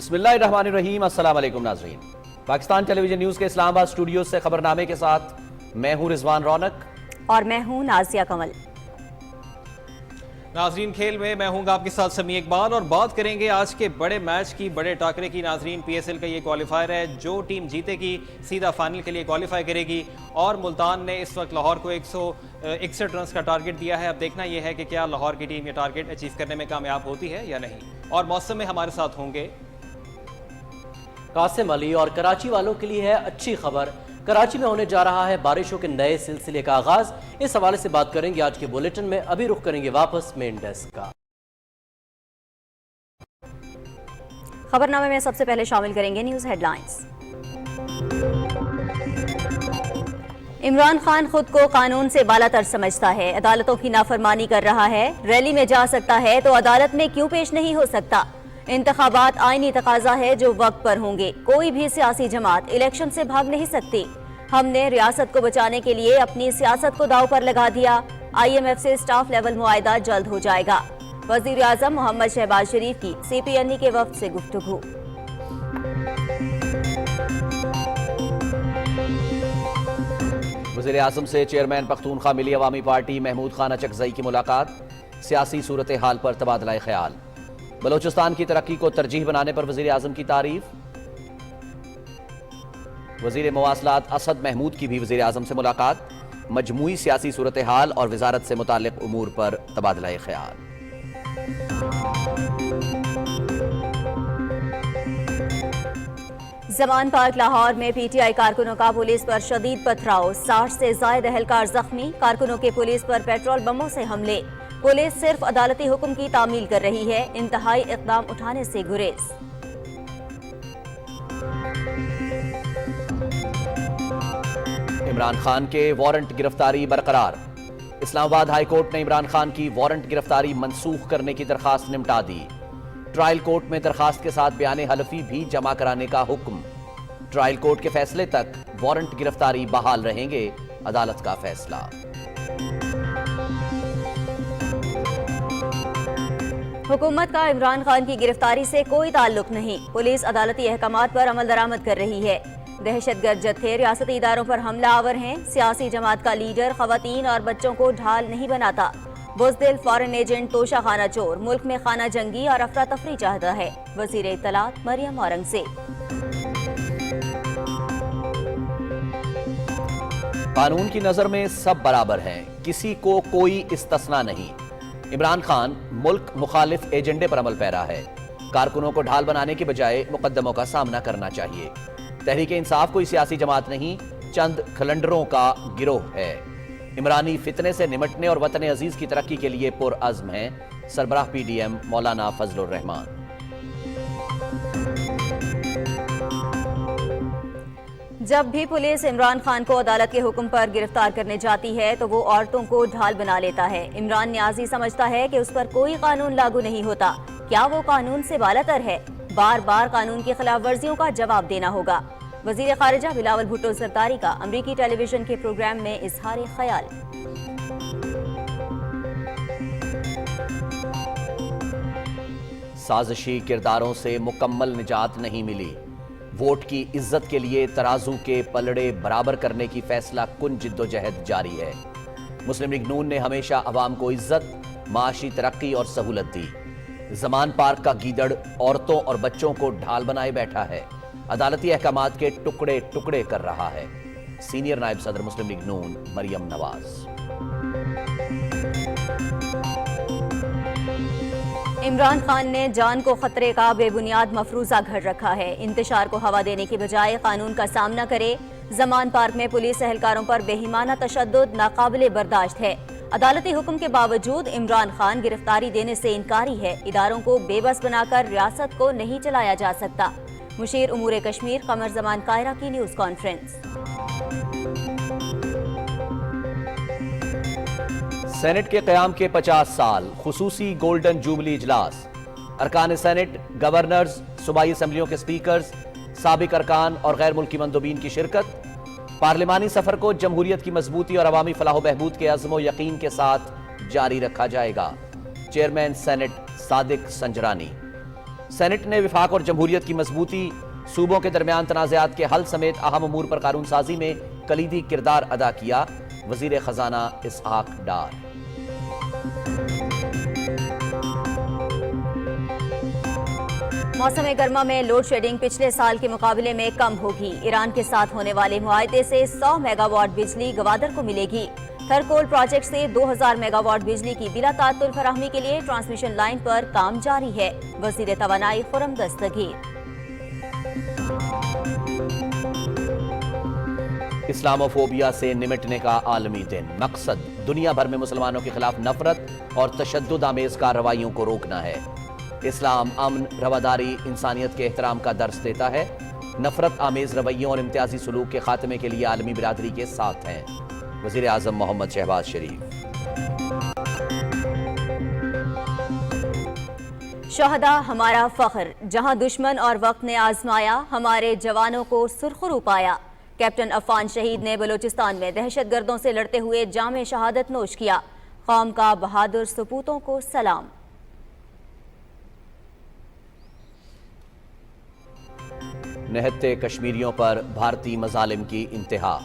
بسم اللہ الرحمن الرحیم۔ السلام علیکم ناظرین، پاکستان ٹیلی ویژن نیوز کے اسلام آباد اسٹوڈیو سے خبرنامے کے ساتھ میں ہوں رضوان رونق اور میں ہوں نازیہ کمل۔ ناظرین کھیل میں ہوں گا آپ کے ساتھ سمیع اقبال، اور بات کریں گے آج کے بڑے میچ کی، بڑے ٹاکرے کی۔ ناظرین پی ایس ایل کا یہ کوالیفائر ہے، جو ٹیم جیتے گی سیدھا فائنل کے لیے کوالیفائی کرے گی، اور ملتان نے اس وقت لاہور کو 161 رنز کا ٹارگٹ دیا ہے۔ اب دیکھنا یہ ہے کہ کیا لاہور کی ٹیم یہ ٹارگٹ اچیو کرنے میں کامیاب ہوتی ہے یا نہیں۔ اور موسم میں ہمارے ساتھ ہوں گے قاسم علی، اور کراچی والوں کے لیے ہے اچھی خبر۔ کراچی میں ہونے جا رہا ہے بارشوں کے نئے سلسلے کا آغاز۔ اس حوالے سے بات کریں گے آج کے بولیٹن میں۔ ابھی رخ کریں گے واپس مین ڈیسک کا۔ خبرنامے میں سب سے پہلے شامل کریں گے news headlines. Imran Khan خود کو قانون سے بالا تر سمجھتا ہے، عدالتوں کی نافرمانی کر رہا ہے۔ ریلی میں جا سکتا ہے تو عدالت میں کیوں پیش نہیں ہو سکتا؟ انتخابات آئینی تقاضا ہے جو وقت پر ہوں گے۔ کوئی بھی سیاسی جماعت الیکشن سے بھاگ نہیں سکتی۔ ہم نے ریاست کو بچانے کے لیے اپنی سیاست کو داؤ پر لگا دیا۔ آئی ایم ایف سے سٹاف لیول معاہدہ جلد ہو جائے گا۔ وزیر اعظم محمد شہباز شریف کی سی پی این ای کے وفد سے گفتگو۔ وزیر اعظم سے چیئرمین پختونخوا ملی عوامی پارٹی محمود خان اچکزئی کی ملاقات، سیاسی صورتحال پر تبادلہ خیال۔ بلوچستان کی ترقی کو ترجیح بنانے پر وزیر اعظم کی تعریف۔ وزیر مواصلات اسد محمود کی بھی وزیر اعظم سے ملاقات، مجموعی سیاسی صورتحال اور وزارت سے متعلق امور پر تبادلہ خیال۔ زمان پارک لاہور میں پی ٹی آئی کارکنوں کا پولیس پر شدید پتھراؤ، 60 سے زائد اہلکار زخمی، کارکنوں کے پولیس پر پیٹرول بموں سے حملے۔ پولیس صرف عدالتی حکم کی تعمیل کر رہی ہے، انتہائی اقدام اٹھانے سے گریز۔ عمران خان کے وارنٹ گرفتاری برقرار، اسلام آباد ہائی کورٹ نے عمران خان کی وارنٹ گرفتاری منسوخ کرنے کی درخواست نمٹا دی۔ ٹرائل کورٹ میں درخواست کے ساتھ بیان حلفی بھی جمع کرانے کا حکم۔ ٹرائل کورٹ کے فیصلے تک وارنٹ گرفتاری بحال رہیں گے، عدالت کا فیصلہ۔ حکومت کا عمران خان کی گرفتاری سے کوئی تعلق نہیں، پولیس عدالتی احکامات پر عمل درآمد کر رہی ہے۔ دہشت گرد جتھے ریاستی اداروں پر حملہ آور ہیں، سیاسی جماعت کا لیڈر خواتین اور بچوں کو ڈھال نہیں بناتا۔ بزدل فارن ایجنٹ توشہ خانہ چور ملک میں خانہ جنگی اور افراتفری چاہتا ہے، وزیر اطلاعات مریم اورنگزیب۔ قانون کی نظر میں سب برابر ہیں، کسی کو کوئی استثناء نہیں۔ عمران خان ملک مخالف ایجنڈے پر عمل پیرا ہے، کارکنوں کو ڈھال بنانے کے بجائے مقدموں کا سامنا کرنا چاہیے۔ تحریک انصاف کوئی سیاسی جماعت نہیں، چند کھلنڈروں کا گروہ ہے۔ عمرانی فتنے سے نمٹنے اور وطن عزیز کی ترقی کے لیے پرعزم ہیں، سربراہ پی ڈی ایم مولانا فضل الرحمان۔ جب بھی پولیس عمران خان کو عدالت کے حکم پر گرفتار کرنے جاتی ہے تو وہ عورتوں کو ڈھال بنا لیتا ہے۔ عمران نیازی سمجھتا ہے کہ اس پر کوئی قانون لاگو نہیں ہوتا، کیا وہ قانون سے بالاتر ہے؟ بار بار قانون کی خلاف ورزیوں کا جواب دینا ہوگا۔ وزیر خارجہ بلاول بھٹو زرداری کا امریکی ٹیلی ویژن کے پروگرام میں اظہار خیال۔ سازشی کرداروں سے مکمل نجات نہیں ملی، ووٹ کی عزت کے لیے ترازو کے پلڑے برابر کرنے کی فیصلہ کن جدوجہد جاری ہے۔ مسلم لیگ نون نے ہمیشہ عوام کو عزت، معاشی ترقی اور سہولت دی۔ زمان پارک کا گیدڑ عورتوں اور بچوں کو ڈھال بنائے بیٹھا ہے، عدالتی احکامات کے ٹکڑے ٹکڑے کر رہا ہے۔ سینئر نائب صدر مسلم لیگ نون مریم نواز۔ عمران خان نے جان کو خطرے کا بے بنیاد مفروضہ گھڑ رکھا ہے، انتشار کو ہوا دینے کی بجائے قانون کا سامنا کرے۔ زمان پارک میں پولیس اہلکاروں پر بےایمانہ تشدد ناقابل برداشت ہے۔ عدالتی حکم کے باوجود عمران خان گرفتاری دینے سے انکاری ہے۔ اداروں کو بے بس بنا کر ریاست کو نہیں چلایا جا سکتا۔ مشیر امور کشمیر قمر زمان قاہرہ کی نیوز کانفرنس۔ سینٹ کے قیام کے 50 سال، خصوصی گولڈن جوبلی اجلاس، ارکان سینٹ، گورنرز، صوبائی اسمبلیوں کے سپیکرز، سابق ارکان اور غیر ملکی مندوبین کی شرکت۔ پارلیمانی سفر کو جمہوریت کی مضبوطی اور عوامی فلاح و بہبود کے عزم و یقین کے ساتھ جاری رکھا جائے گا، chairman senate Sadiq Sanjrani. Saint نے وفاق اور جمہوریت کی مضبوطی، صوبوں کے درمیان تنازعات کے حل سمیت اہم امور پر قانون سازی میں کلیدی کردار ادا کیا، وزیر خزانہ اسحاق ڈار۔ موسم گرما میں لوڈ شیڈنگ پچھلے سال کے مقابلے میں کم ہوگی، ایران کے ساتھ ہونے والے معاہدے سے 100 میگا واٹ بجلی گوادر کو ملے گی۔ تھرکول پروجیکٹ سے 2000 میگا واٹ بجلی کی بلا تعطل فراہمی کے لیے ٹرانسمیشن لائن پر کام جاری ہے، وزیر توانائی خرم دستگیر۔ اسلاموفوبیا سے نمٹنے کا عالمی دن، مقصد دنیا بھر میں مسلمانوں کے خلاف نفرت اور تشدد آمیز کارروائیوں کو روکنا ہے۔ اسلام امن، رواداری، انسانیت کے احترام کا درس دیتا ہے، نفرت آمیز رویوں اور امتیازی سلوک کے خاتمے کے لیے عالمی برادری کے ساتھ ہیں، وزیر اعظم محمد شہباز شریف۔ شہداء ہمارا فخر، جہاں دشمن اور وقت نے آزمایا، ہمارے جوانوں کو سرخرو پایا۔ کیپٹن عفان شہید نے بلوچستان میں دہشت گردوں سے لڑتے ہوئے جام شہادت نوش کیا، قوم کا بہادر سپوتوں کو سلام۔ نہتے کشمیریوں پر بھارتی مظالم کی انتہا،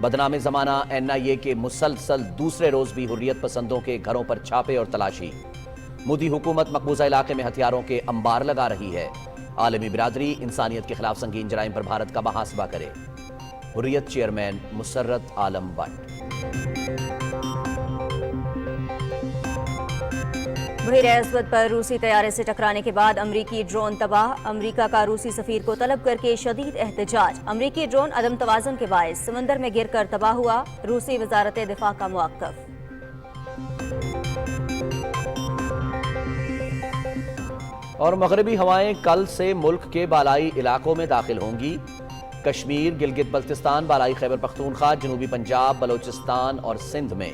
بدنام زمانہ NIA کے مسلسل دوسرے روز بھی حریت پسندوں کے گھروں پر چھاپے اور تلاشی۔ مودی حکومت مقبوضہ علاقے میں ہتھیاروں کے انبار لگا رہی ہے، عالمی برادری انسانیت کے خلاف سنگین جرائم پر بھارت کا محاسبہ کرے، حریت چیئرمین مسرت عالم بٹ۔ بحیرہ اسود پر روسی طیارے سے ٹکرانے کے بعد امریکی ڈرون تباہ، امریکہ کا روسی سفیر کو طلب کر کے شدید احتجاج، امریکی ڈرون عدم توازن کے باعث سمندر میں گر کر تباہ ہوا، روسی وزارت دفاع کا موقف۔ اور مغربی ہوائیں کل سے ملک کے بالائی علاقوں میں داخل ہوں گی، کشمیر، گلگت بلتستان، بالائی خیبر پختونخوا، جنوبی پنجاب، بلوچستان اور سندھ میں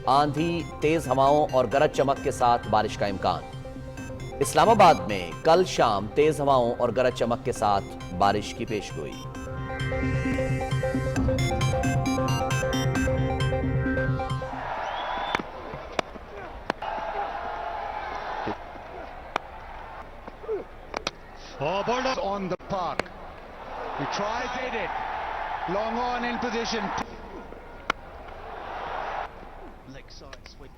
آندھی، تیز ہواؤں اور گرج چمک کے ساتھ بارش کا امکان۔ اسلام آباد میں کل شام تیز ہواؤں اور گرج چمک کے ساتھ بارش کی پیشگوئی۔ Bowler on the park. He tries it. Long on in position. Leg side swing.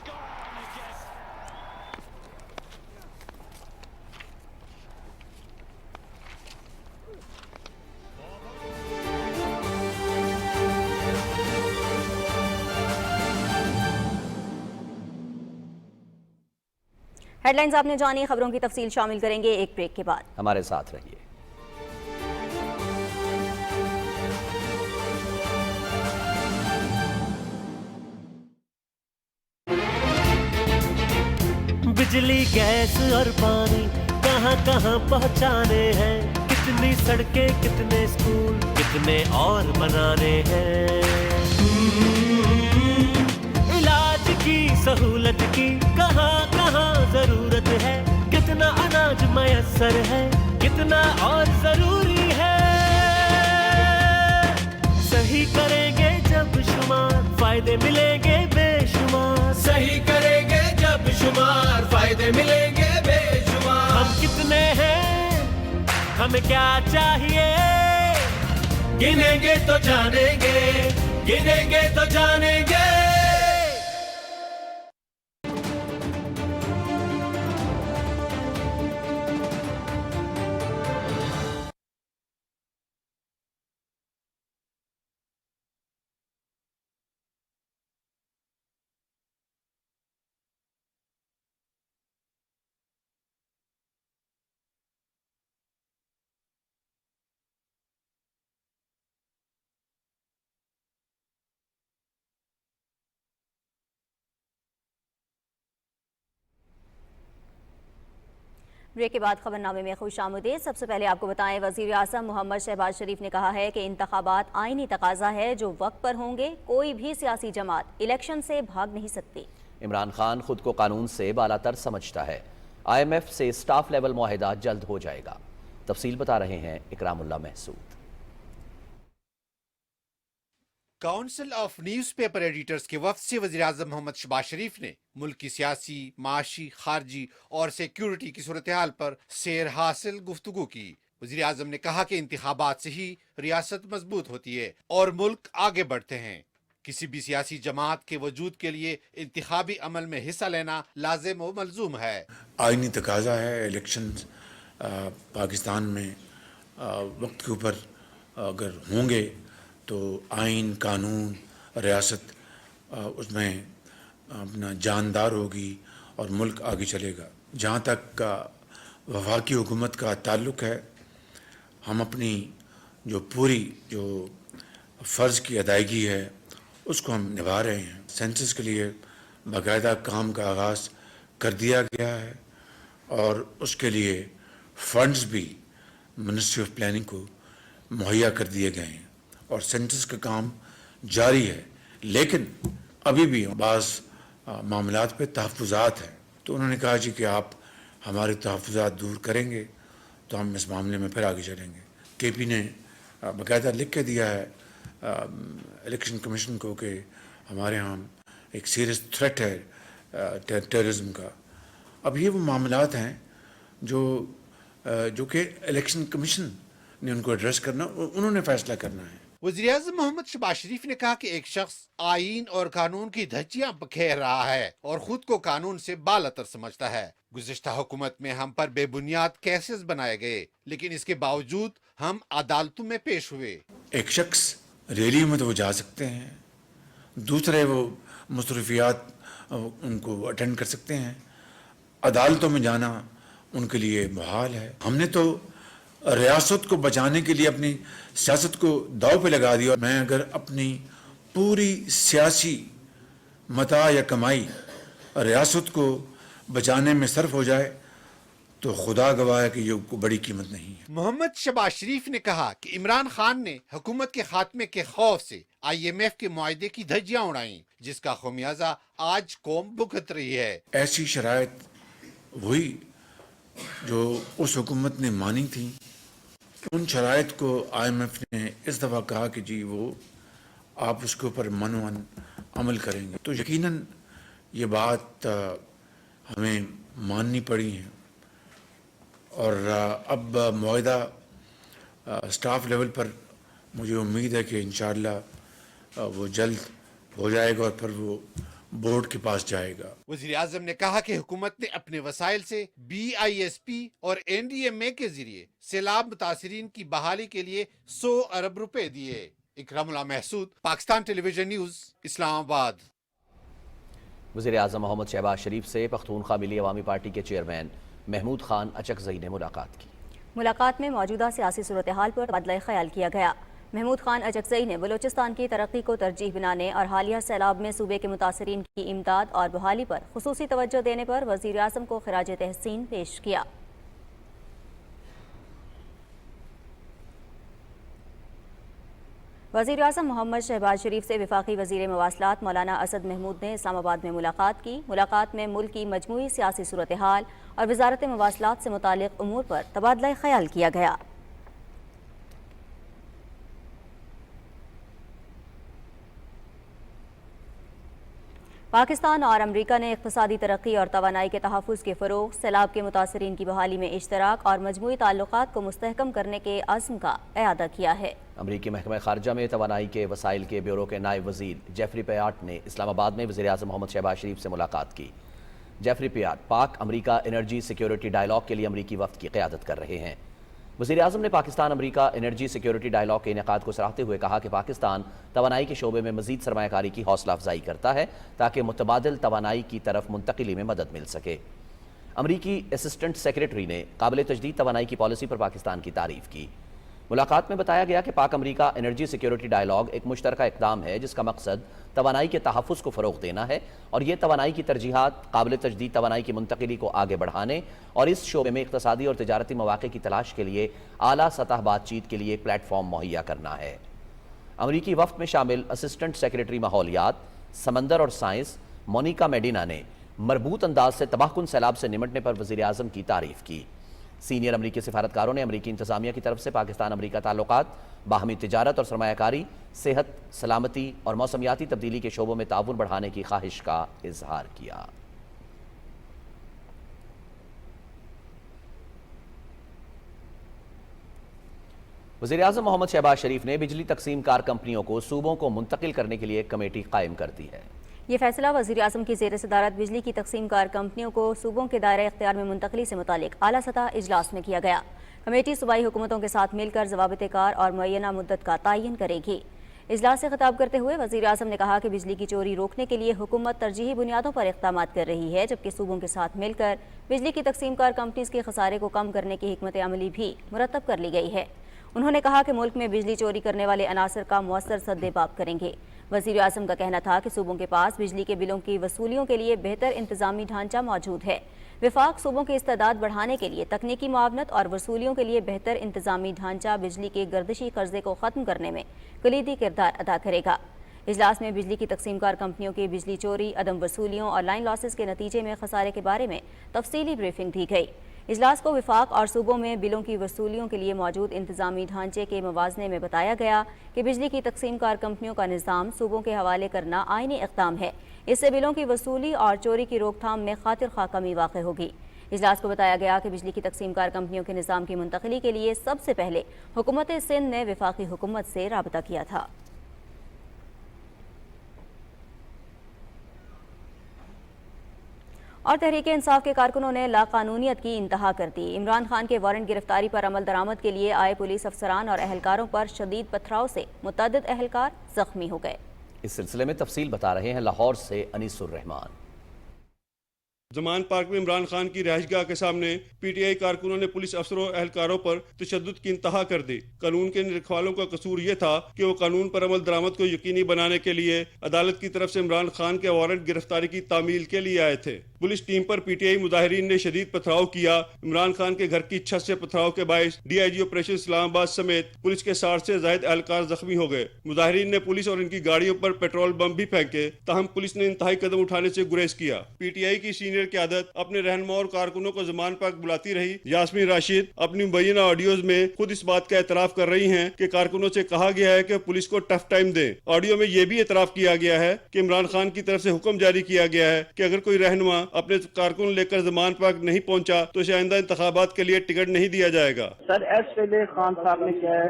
Gone again. Headlines آپ نے جانی، خبروں کی تفصیل شامل کریں گے ایک بریک کے بعد، ہمارے ساتھ رہیے۔ بجلی، گیس اور پانی کہاں کہاں پہنچانے ہیں، کتنی سڑکیں، کتنے اسکول، کتنے اور بنانے ہیں، علاج کی سہولت کی کہاں کہاں ضرورت ہے، کتنا اناج میسر ہے، کتنا اور ضروری ہے، صحیح کریں گے جب شمار فائدے ملیں گے بے شمار، صحیح کریں گے جب شمار فائدے ملیں گے بے شمار۔ ہم کتنے ہیں، ہمیں کیا چاہیے، گنیں گے تو جانیں گے، گنیں گے تو جانیں گے۔ بریک کے بعد خبر نامے میں خوش آمدید۔ سب سے پہلے آپ کو بتائیں، وزیر اعظم محمد شہباز شریف نے کہا ہے کہ انتخابات آئینی تقاضا ہے، جو وقت پر ہوں گے، کوئی بھی سیاسی جماعت الیکشن سے بھاگ نہیں سکتی۔ عمران خان خود کو قانون سے بالا تر سمجھتا ہے، IMF سے سٹاف لیول معاہدہ جلد ہو جائے گا۔ تفصیل بتا رہے ہیں Ikram Ullah Mehsud. Council of newspaper editors کے وفد سے وزیراعظم محمد شہباز شریف نے ملک کی سیاسی، معاشی، خارجی اور سیکیورٹی کی صورتحال پر سیر حاصل گفتگو کی۔ وزیراعظم نے کہا کہ انتخابات سے ہی ریاست مضبوط ہوتی ہے اور ملک آگے بڑھتے ہیں۔ کسی بھی سیاسی جماعت کے وجود کے لیے انتخابی عمل میں حصہ لینا لازم و ملزوم ہے۔ آئینی تقاضا ہے، الیکشن پاکستان میں وقت کے اوپر اگر ہوں گے تو آئین، قانون، ریاست اس میں اپنا جاندار ہوگی اور ملک آگے چلے گا۔ جہاں تک وفاقی حکومت کا تعلق ہے، ہم اپنی جو پوری فرض کی ادائیگی ہے اس کو ہم نبھا رہے ہیں۔ سینسس کے لیے باقاعدہ کام کا آغاز کر دیا گیا ہے اور اس کے لیے فنڈز بھی منسٹری آف پلاننگ کو مہیا کر دیے گئے ہیں اور سینسس کا کام جاری ہے، لیکن ابھی بھی بعض معاملات پہ تحفظات ہیں۔ تو انہوں نے کہا جی کہ آپ ہمارے تحفظات دور کریں گے تو ہم اس معاملے میں پھر آگے چلیں گے۔ کے پی نے باقاعدہ لکھ کے دیا ہے الیکشن کمیشن کو کہ ہمارے ہاں ایک سیریس تھریٹ ہے ٹیررزم کا۔ اب یہ وہ معاملات ہیں جو کہ الیکشن کمیشن نے ان کو ایڈریس کرنا، انہوں نے فیصلہ کرنا ہے۔ وزیراعظم محمد شہباز شریف نے کہا کہ ایک شخص آئین اور قانون کی دھجیاں بکھیر رہا ہے اور خود کو قانون سے بالاتر سمجھتا ہے۔ گزشتہ حکومت میں ہم پر بے بنیاد کیسز بنائے گئے، لیکن اس کے باوجود ہم عدالتوں میں پیش ہوئے۔ ایک شخص ریلی میں تو وہ جا سکتے ہیں، دوسرے وہ مصروفیات ان کو اٹینڈ کر سکتے ہیں، عدالتوں میں جانا ان کے لیے محال ہے۔ ہم نے تو ریاست کو بچانے کے لیے اپنی سیاست کو داؤ پہ لگا دیا۔ میں اگر اپنی پوری سیاسی متاع یا کمائی ریاست کو بچانے میں صرف ہو جائے تو خدا گواہ ہے کہ یہ کوئی بڑی قیمت نہیں ہے۔ محمد شہباز شریف نے کہا کہ عمران خان نے حکومت کے خاتمے کے خوف سے IMF کے معاہدے کی دھجیاں اڑائیں، جس کا خمیازہ آج قوم بھگت رہی ہے۔ ایسی شرائط وہی جو اس حکومت نے مانی تھیں، ان شرائط کو IMF نے اس دفعہ کہا کہ جی وہ آپ اس کے اوپر منوان عمل کریں گے، تو یقیناً یہ بات ہمیں ماننی پڑی ہے اور اب معاہدہ اسٹاف لیول پر مجھے امید ہے کہ انشاءاللہ وہ جلد ہو جائے گا اور پھر وہ بورڈ کے پاس جائے گا۔ وزیر اعظم نے کہا کہ حکومت نے اپنے وسائل سے BISP اور NDMA کے ذریعے سیلاب متاثرین کی بحالی کے لیے 100 ارب روپے دیے۔ اکرام اللہ محسود، پاکستان ٹیلی ویژن نیوز، اسلام آباد۔ وزیر اعظم محمد شہباز شریف سے پختونخوا ملی عوامی پارٹی کے چیئرمین محمود خان اچکزئی نے ملاقات کی۔ ملاقات میں موجودہ سیاسی صورتحال پر تبادلہ خیال کیا گیا۔ محمود خان اچکزئی نے بلوچستان کی ترقی کو ترجیح بنانے اور حالیہ سیلاب میں صوبے کے متاثرین کی امداد اور بحالی پر خصوصی توجہ دینے پر وزیر اعظم کو خراج تحسین پیش کیا۔ وزیر اعظم محمد شہباز شریف سے وفاقی وزیر مواصلات مولانا اسد محمود نے اسلام آباد میں ملاقات کی۔ ملاقات میں ملک کی مجموعی سیاسی صورتحال اور وزارت مواصلات سے متعلق امور پر تبادلہ خیال کیا گیا۔ پاکستان اور امریکہ نے اقتصادی ترقی اور توانائی کے تحفظ کے فروغ، سیلاب کے متاثرین کی بحالی میں اشتراک اور مجموعی تعلقات کو مستحکم کرنے کے عزم کا اعادہ کیا ہے۔ امریکی محکمہ خارجہ میں توانائی کے وسائل کے بیورو کے نائب وزیر جیفری پیاٹ نے اسلام آباد میں وزیر اعظم محمد شہباز شریف سے ملاقات کی۔ جیفری پیاٹ پاک امریکہ انرجی سیکیورٹی ڈائیلاگ کے لیے امریکی وفد کی قیادت کر رہے ہیں۔ وزیر اعظم نے پاکستان امریکہ انرجی سیکیورٹی ڈائیلاگ کے انعقاد کو سراہتے ہوئے کہا کہ پاکستان توانائی کے شعبے میں مزید سرمایہ کاری کی حوصلہ افزائی کرتا ہے تاکہ متبادل توانائی کی طرف منتقلی میں مدد مل سکے۔ امریکی اسسٹنٹ سیکریٹری نے قابل تجدید توانائی کی پالیسی پر پاکستان کی تعریف کی۔ ملاقات میں بتایا گیا کہ پاک امریکہ انرجی سیکیورٹی ڈائیلاگ ایک مشترکہ اقدام ہے جس کا مقصد توانائی کے تحفظ کو فروغ دینا ہے اور یہ توانائی کی ترجیحات قابل تجدید توانائی کی منتقلی کو آگے بڑھانے اور اس شعبے میں اقتصادی اور تجارتی مواقع کی تلاش کے لیے اعلیٰ سطح بات چیت کے لیے ایک پلیٹ فارم مہیا کرنا ہے۔ امریکی وفد میں شامل اسسٹنٹ سیکریٹری ماحولیات، سمندر اور سائنس مونیکا میڈینا نے مربوط انداز سے تباہ کن سیلاب سے نمٹنے پر وزیر اعظم کی تعریف کی۔ सीनियर अमरीकी सिफारतकारों ने अमरीकी इंतजामिया की तरफ से पाकिस्तान अमरीका ताल्लुकात, बाहमी तिजारत और सरमायाकारी, सेहत, सलामती और मौसमियाती तब्दीली के शोबों में ताउन बढ़ाने की ख्वाहिश का इजहार किया। वज़ीर-ए-आज़म मोहम्मद शहबाज शरीफ ने बिजली तकसीम कार कंपनियों को सूबों को मुंतकिल करने के लिए एक कमेटी कायम कर दी है। ये फैसला वज़ीर-ए-आज़म की ज़ेर सदारत बिजली की तकसीम कार कंपनियों को सूबों के दायरे इख्तियार में मुंतकली से मुतालिक आला सतह इजलास में किया गया। कमेटी सूबाई हुकूमतों के साथ मिलकर ज़वाबित कार और मुअय्यना मुद्दत का तयन करेगी। इजलास से खिताब करते हुए वज़ीर-ए-आज़म ने कहा कि बिजली की चोरी रोकने के लिए हुकूमत तरजीही बुनियादों पर इक़दामात कर रही है, जबकि सूबों के साथ मिलकर बिजली की तकसीम कार कंपनीज़ के खसारे को कम करने की हिकमत अमली भी मुरतब कर ली गई है। उन्होंने कहा कि मुल्क में बिजली चोरी करने वाले अनासर का मौसर सद्देबाब करेंगे। वज़ीर-ए-आज़म का कहना था कि सूबों के पास बिजली के बिलों की वसूलियों के लिए बेहतर इंतजामी ढांचा मौजूद है। विफाक सूबों की इस्तेदाद बढ़ाने के लिए तकनीकी मुआवनत और वसूलियों के लिए बेहतर इंतजामी ढांचा बिजली के गर्दिशी कर्जे को ख़त्म करने में कलीदी किरदार अदा करेगा। इजलास में बिजली की तकसीम कार कंपनियों की बिजली चोरी, अदम वसूलियों और लाइन लॉसेस के नतीजे में खसारे के बारे में तफसीली ब्रीफिंग दी गई। इजलास को विफाक और सूबों में बिलों की वसूलियों के लिए मौजूद इंतजामी ढांचे के मवाज़ने में बताया गया कि बिजली की तकसीम कार कंपनियों का निज़ाम सूबों के हवाले करना आईनी इक़दाम है। इससे बिलों की वसूली और चोरी की रोकथाम में खातिर खा कमी वाक़ होगी। इजलास को बताया गया कि बिजली की तकसीम कार कंपनियों के निज़ाम की मुंतकली के लिए सबसे पहले हुकूमत सिंध ने वफाकी हुकूमत से राबता किया था। और तहरीक इंसाफ के कारकुनों ने लाकानूनियत की इंतहा कर दी। इमरान खान के वारंट गिरफ्तारी पर अमल दरामद के लिए आए पुलिस अफसरान और एहलकारों पर शदीद पथराव से मुतअद्दिद एहलकार जख्मी हो गए। इस सिलसिले में तफसील बता रहे हैं लाहौर से अनीसुर रहमान। जमान पार्क में इमरान खान की रिहाइशगाह के सामने पीटीआई कारकुनों ने पुलिस अफसरों एहलकारों पर तशद्दुद की इंतहा कर दी। कानून के रखवालों का कसूर ये था कि वो कानून पर अमल दरामद को यकीनी बनाने के लिए अदालत की तरफ से इमरान खान के वारंट गिरफ्तारी की तामील के लिए आए थे। पुलिस टीम पर पीटीआई मुजाहिरीन ने शदीद पथराव किया। इमरान खान के घर की छत से पथराव के बायस डीआईजी ऑपरेशन इस्लामाबाद समेत पुलिस के 60 से ज्यादा एहलकार जख्मी हो गए। मुजाहिरीन ने पुलिस और इनकी गाड़ियों पर पेट्रोल बम भी फेंके, ताहम पुलिस ने इंतहाई कदम उठाने से गुरेज किया। पीटीआई की सीनियर क़यादत अपने रहनुमा और कारकुनों को ज़मान पाक बुलाती रही। यास्मीन राशिद अपनी मुबैना ऑडियोज में खुद इस बात का एतराफ़ कर रही हैं कि कारकुनों से कहा गया है कि पुलिस को टफ टाइम दें। ऑडियो में यह भी एतराफ़ किया गया है कि इमरान खान की तरफ से हुक्म जारी किया गया है कि अगर कोई रहनुमा अपने कारकुन लेकर ज़मान पाक नहीं पहुंचा तो इसे आइंदा इंतखाबात के लिए टिकट नहीं दिया जाएगा। सर एस खान साहब ने क्या है,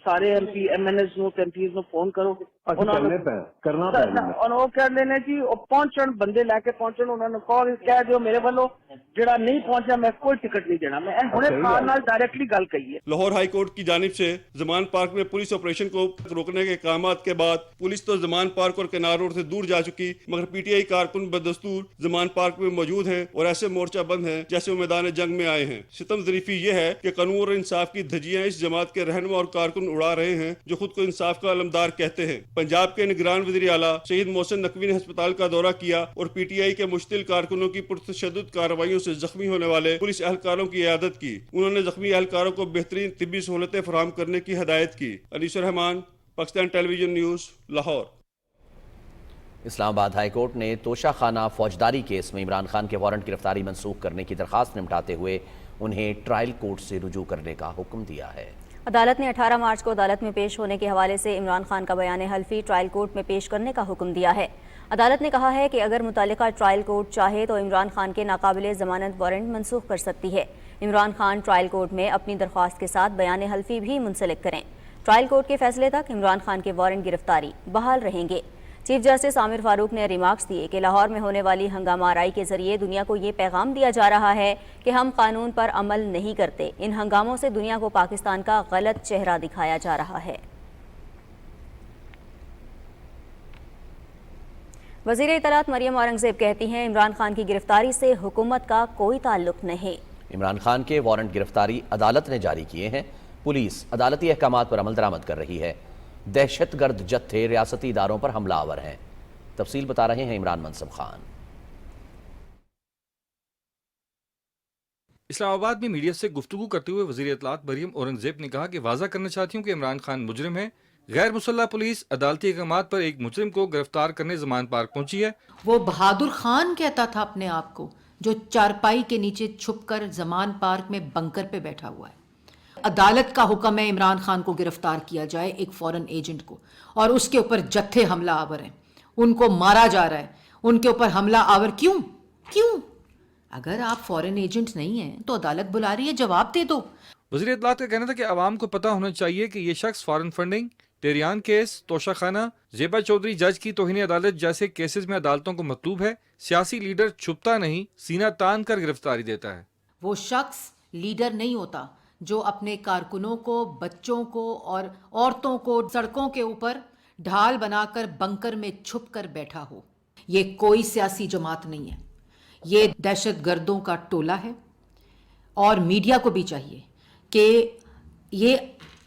सारे एमपी एमएनएस एमपीज को फोन करो करना और वो कह लेने जी पहुंचन बंदे लैके पहुंचन। उन्होंने कॉल कह दियो मेरे वालों जेड़ा नहीं पहुंचा मैं कोई टिकट नहीं देना। मैं हुणे खान नाल डायरेक्टली गल कही है। लाहौर हाई कोर्ट की जानिब से ज़मान पार्क में पुलिस ऑपरेशन को रोकने के इक़दामात के बाद पुलिस तो ज़मान पार्क और किनार रोड से दूर जा चुकी, मगर पीटीआई कारकुन बदस्तूर ज़मान पार्क में मौजूद हैं और ऐसे मोर्चा बंद हैं जैसे वो मैदान जंग में आए हैं। सितम ज़रीफी ये है कि कानून और इंसाफ की धज्जियां इस जमात के रहनुमा और कारकुन उड़ा रहे हैं जो खुद को इंसाफ का अलमदार कहते हैं। पंजाब के निगरान वज़ीर आला शहीद मोहसिन नकवी ने अस्पताल का दौरा किया और पीटीआई के मुश्तिल कारकुनों की पुरतशद्दुद कार्रवाइयों से जख्मी होने वाले पुलिस एहलकारों की इयादत की। उन्होंने जख्मी एहलकारों को बेहतरीन तिब्बी सहूलतें फराहम करने की हदायत की। Anisur Rahman, Pakistan television news, Lahore. Islamabad high court ने तोशा खाना फौजदारी केस में इमरान खान के वारंट गिरफ्तारी मंसूख करने की दरख्वास्त निपटाते हुए उन्हें ट्रायल कोर्ट से रुजू करने का हुक्म दिया है। अदालत ने 18 मार्च को अदालत में पेश होने के हवाले से इमरान खान का बयान हल्फी ट्रायल कोर्ट में पेश करने का हुक्म दिया है। अदालत ने कहा है कि अगर मुतालिका ट्रायल कोर्ट चाहे तो इमरान खान के नाकाबिले ज़मानत वारंट मनसूख कर सकती है। इमरान खान ट्रायल कोर्ट में अपनी दरख्वास्त के साथ बयान हल्फी भी मुंसलिक करें। ट्रायल कोर्ट के फैसले तक इमरान खान के वारंट गिरफ्तारी बहाल रहेंगे। चीफ जस्टिस आमिर फारूक ने रिमार्क्स दिए कि लाहौर में होने वाली हंगामा आराई के जरिए दुनिया को ये पैगाम दिया जा रहा है कि हम कानून पर अमल नहीं करते। इन हंगामों से दुनिया को पाकिस्तान का गलत चेहरा दिखाया जा रहा है। वज़ीर इत्तलात मरियम औरंगज़ेब कहती हैं इमरान खान की गिरफ्तारी से हुकूमत का कोई ताल्लुक नहीं। इमरान खान के वारंट गिरफ्तारी अदालत ने जारी किए हैं। पुलिस अदालती अहकामात पर अमल दरामद कर रही है। दहशतगर्द जत्थे रियासती इदारों पर हमलावर हैं। तफसील बता रहे हैं इमरान मनसब खान। इस्लामाबाद में मीडिया से गुफ्तगू करते हुए वज़ीर इत्तलात मरियम औरंगज़ेब ने कहा कि वाज़ा करना चाहती हूँ कि इमरान खान मुजरिम है। गैर मुसल्लह पुलिस अदालती अहकामात पर एक मुजरिम को गिरफ्तार करने ज़मान पार्क पहुंची है। वो बहादुर खान कहता था अपने आप को, जो चारपाई के नीचे छुपकर जमान पार्क में बंकर पे बैठा हुआ है। अदालत का हुक्म है इमरान खान को गिरफ्तार किया जाए, एक फॉरेन एजेंट को, और उसके ऊपर जत्थे हमला आवर हैं, उनको मारा जा रहा है, उनके ऊपर हमला आवर क्यों? अगर आप फॉरेन एजेंट नहीं हैं तो अदालत बुला रही है, जवाब दे दो। वज़ीर इत्तलात का कहना था कि आवाम को पता होना चाहिए कि ये शख्स foreign funding, Tyrian case, Toshakhana, Zeba Chaudhry जज की तौहीन अदालत जैसे केसेस में अदालतों को मतलूब है। सियासी लीडर छुपता नहीं, सीना तान कर गिरफ्तारी देता है। वो शख्स लीडर नहीं होता जो अपने कारकुनों को, बच्चों को और औरतों को सड़कों के ऊपर ढाल बनाकर बंकर में छुप कर बैठा हो। ये कोई सियासी जमात नहीं है, ये दहशत गर्दों का टोला है। और मीडिया को भी चाहिए कि ये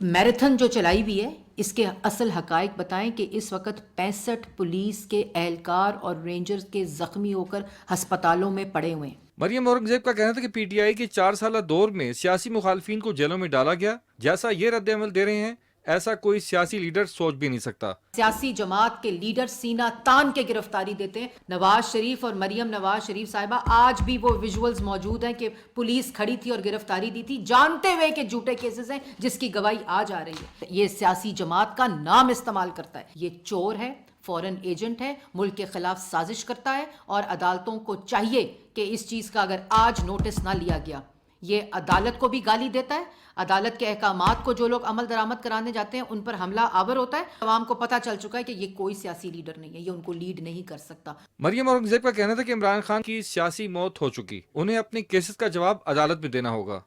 मैराथन जो चलाई हुई है इसके असल हकायक बताएं कि इस वक्त 65 पुलिस के एहलकार और रेंजर्स के जख्मी होकर अस्पतालों में पड़े हुए हैं। मरियम औरंगजेब का कहना था कि पीटीआई के 4 साल दौर में सियासी मुखालफिन को जेलों में डाला गया। जैसा ये रद्द-ए-अमल दे रहे हैं ऐसा कोई सियासी लीडर सोच भी नहीं सकता। सियासी जमात के लीडर सीना तान के गिरफ्तारी देते हैं। नवाज शरीफ और मरियम नवाज शरीफ साहिबा, आज भी वो विजुअल्स मौजूद हैं कि पुलिस खड़ी थी और गिरफ्तारी दी थी, जानते हुए कि झूठे केसेस हैं जिसकी गवाही आज आ रही है। ये सियासी जमात का नाम इस्तेमाल करता है, ये चोर है, फॉरेन एजेंट है, मुल्क के खिलाफ साजिश करता है। और अदालतों को चाहिए कि इस चीज़ का अगर आज नोटिस ना लिया गया, ये अदालत को भी गाली देता है। अदालत के अहकामात को जो लोग अमल दरामद कराने जाते हैं उन पर हमला आवर होता है। अवाम को पता चल चुका है कि ये कोई सियासी लीडर नहीं है, ये उनको लीड नहीं कर सकता। मरियम औरंगजेब का कहना था कि इमरान खान की सियासी मौत हो चुकी, उन्हें अपने केसेस का जवाब अदालत में देना होगा।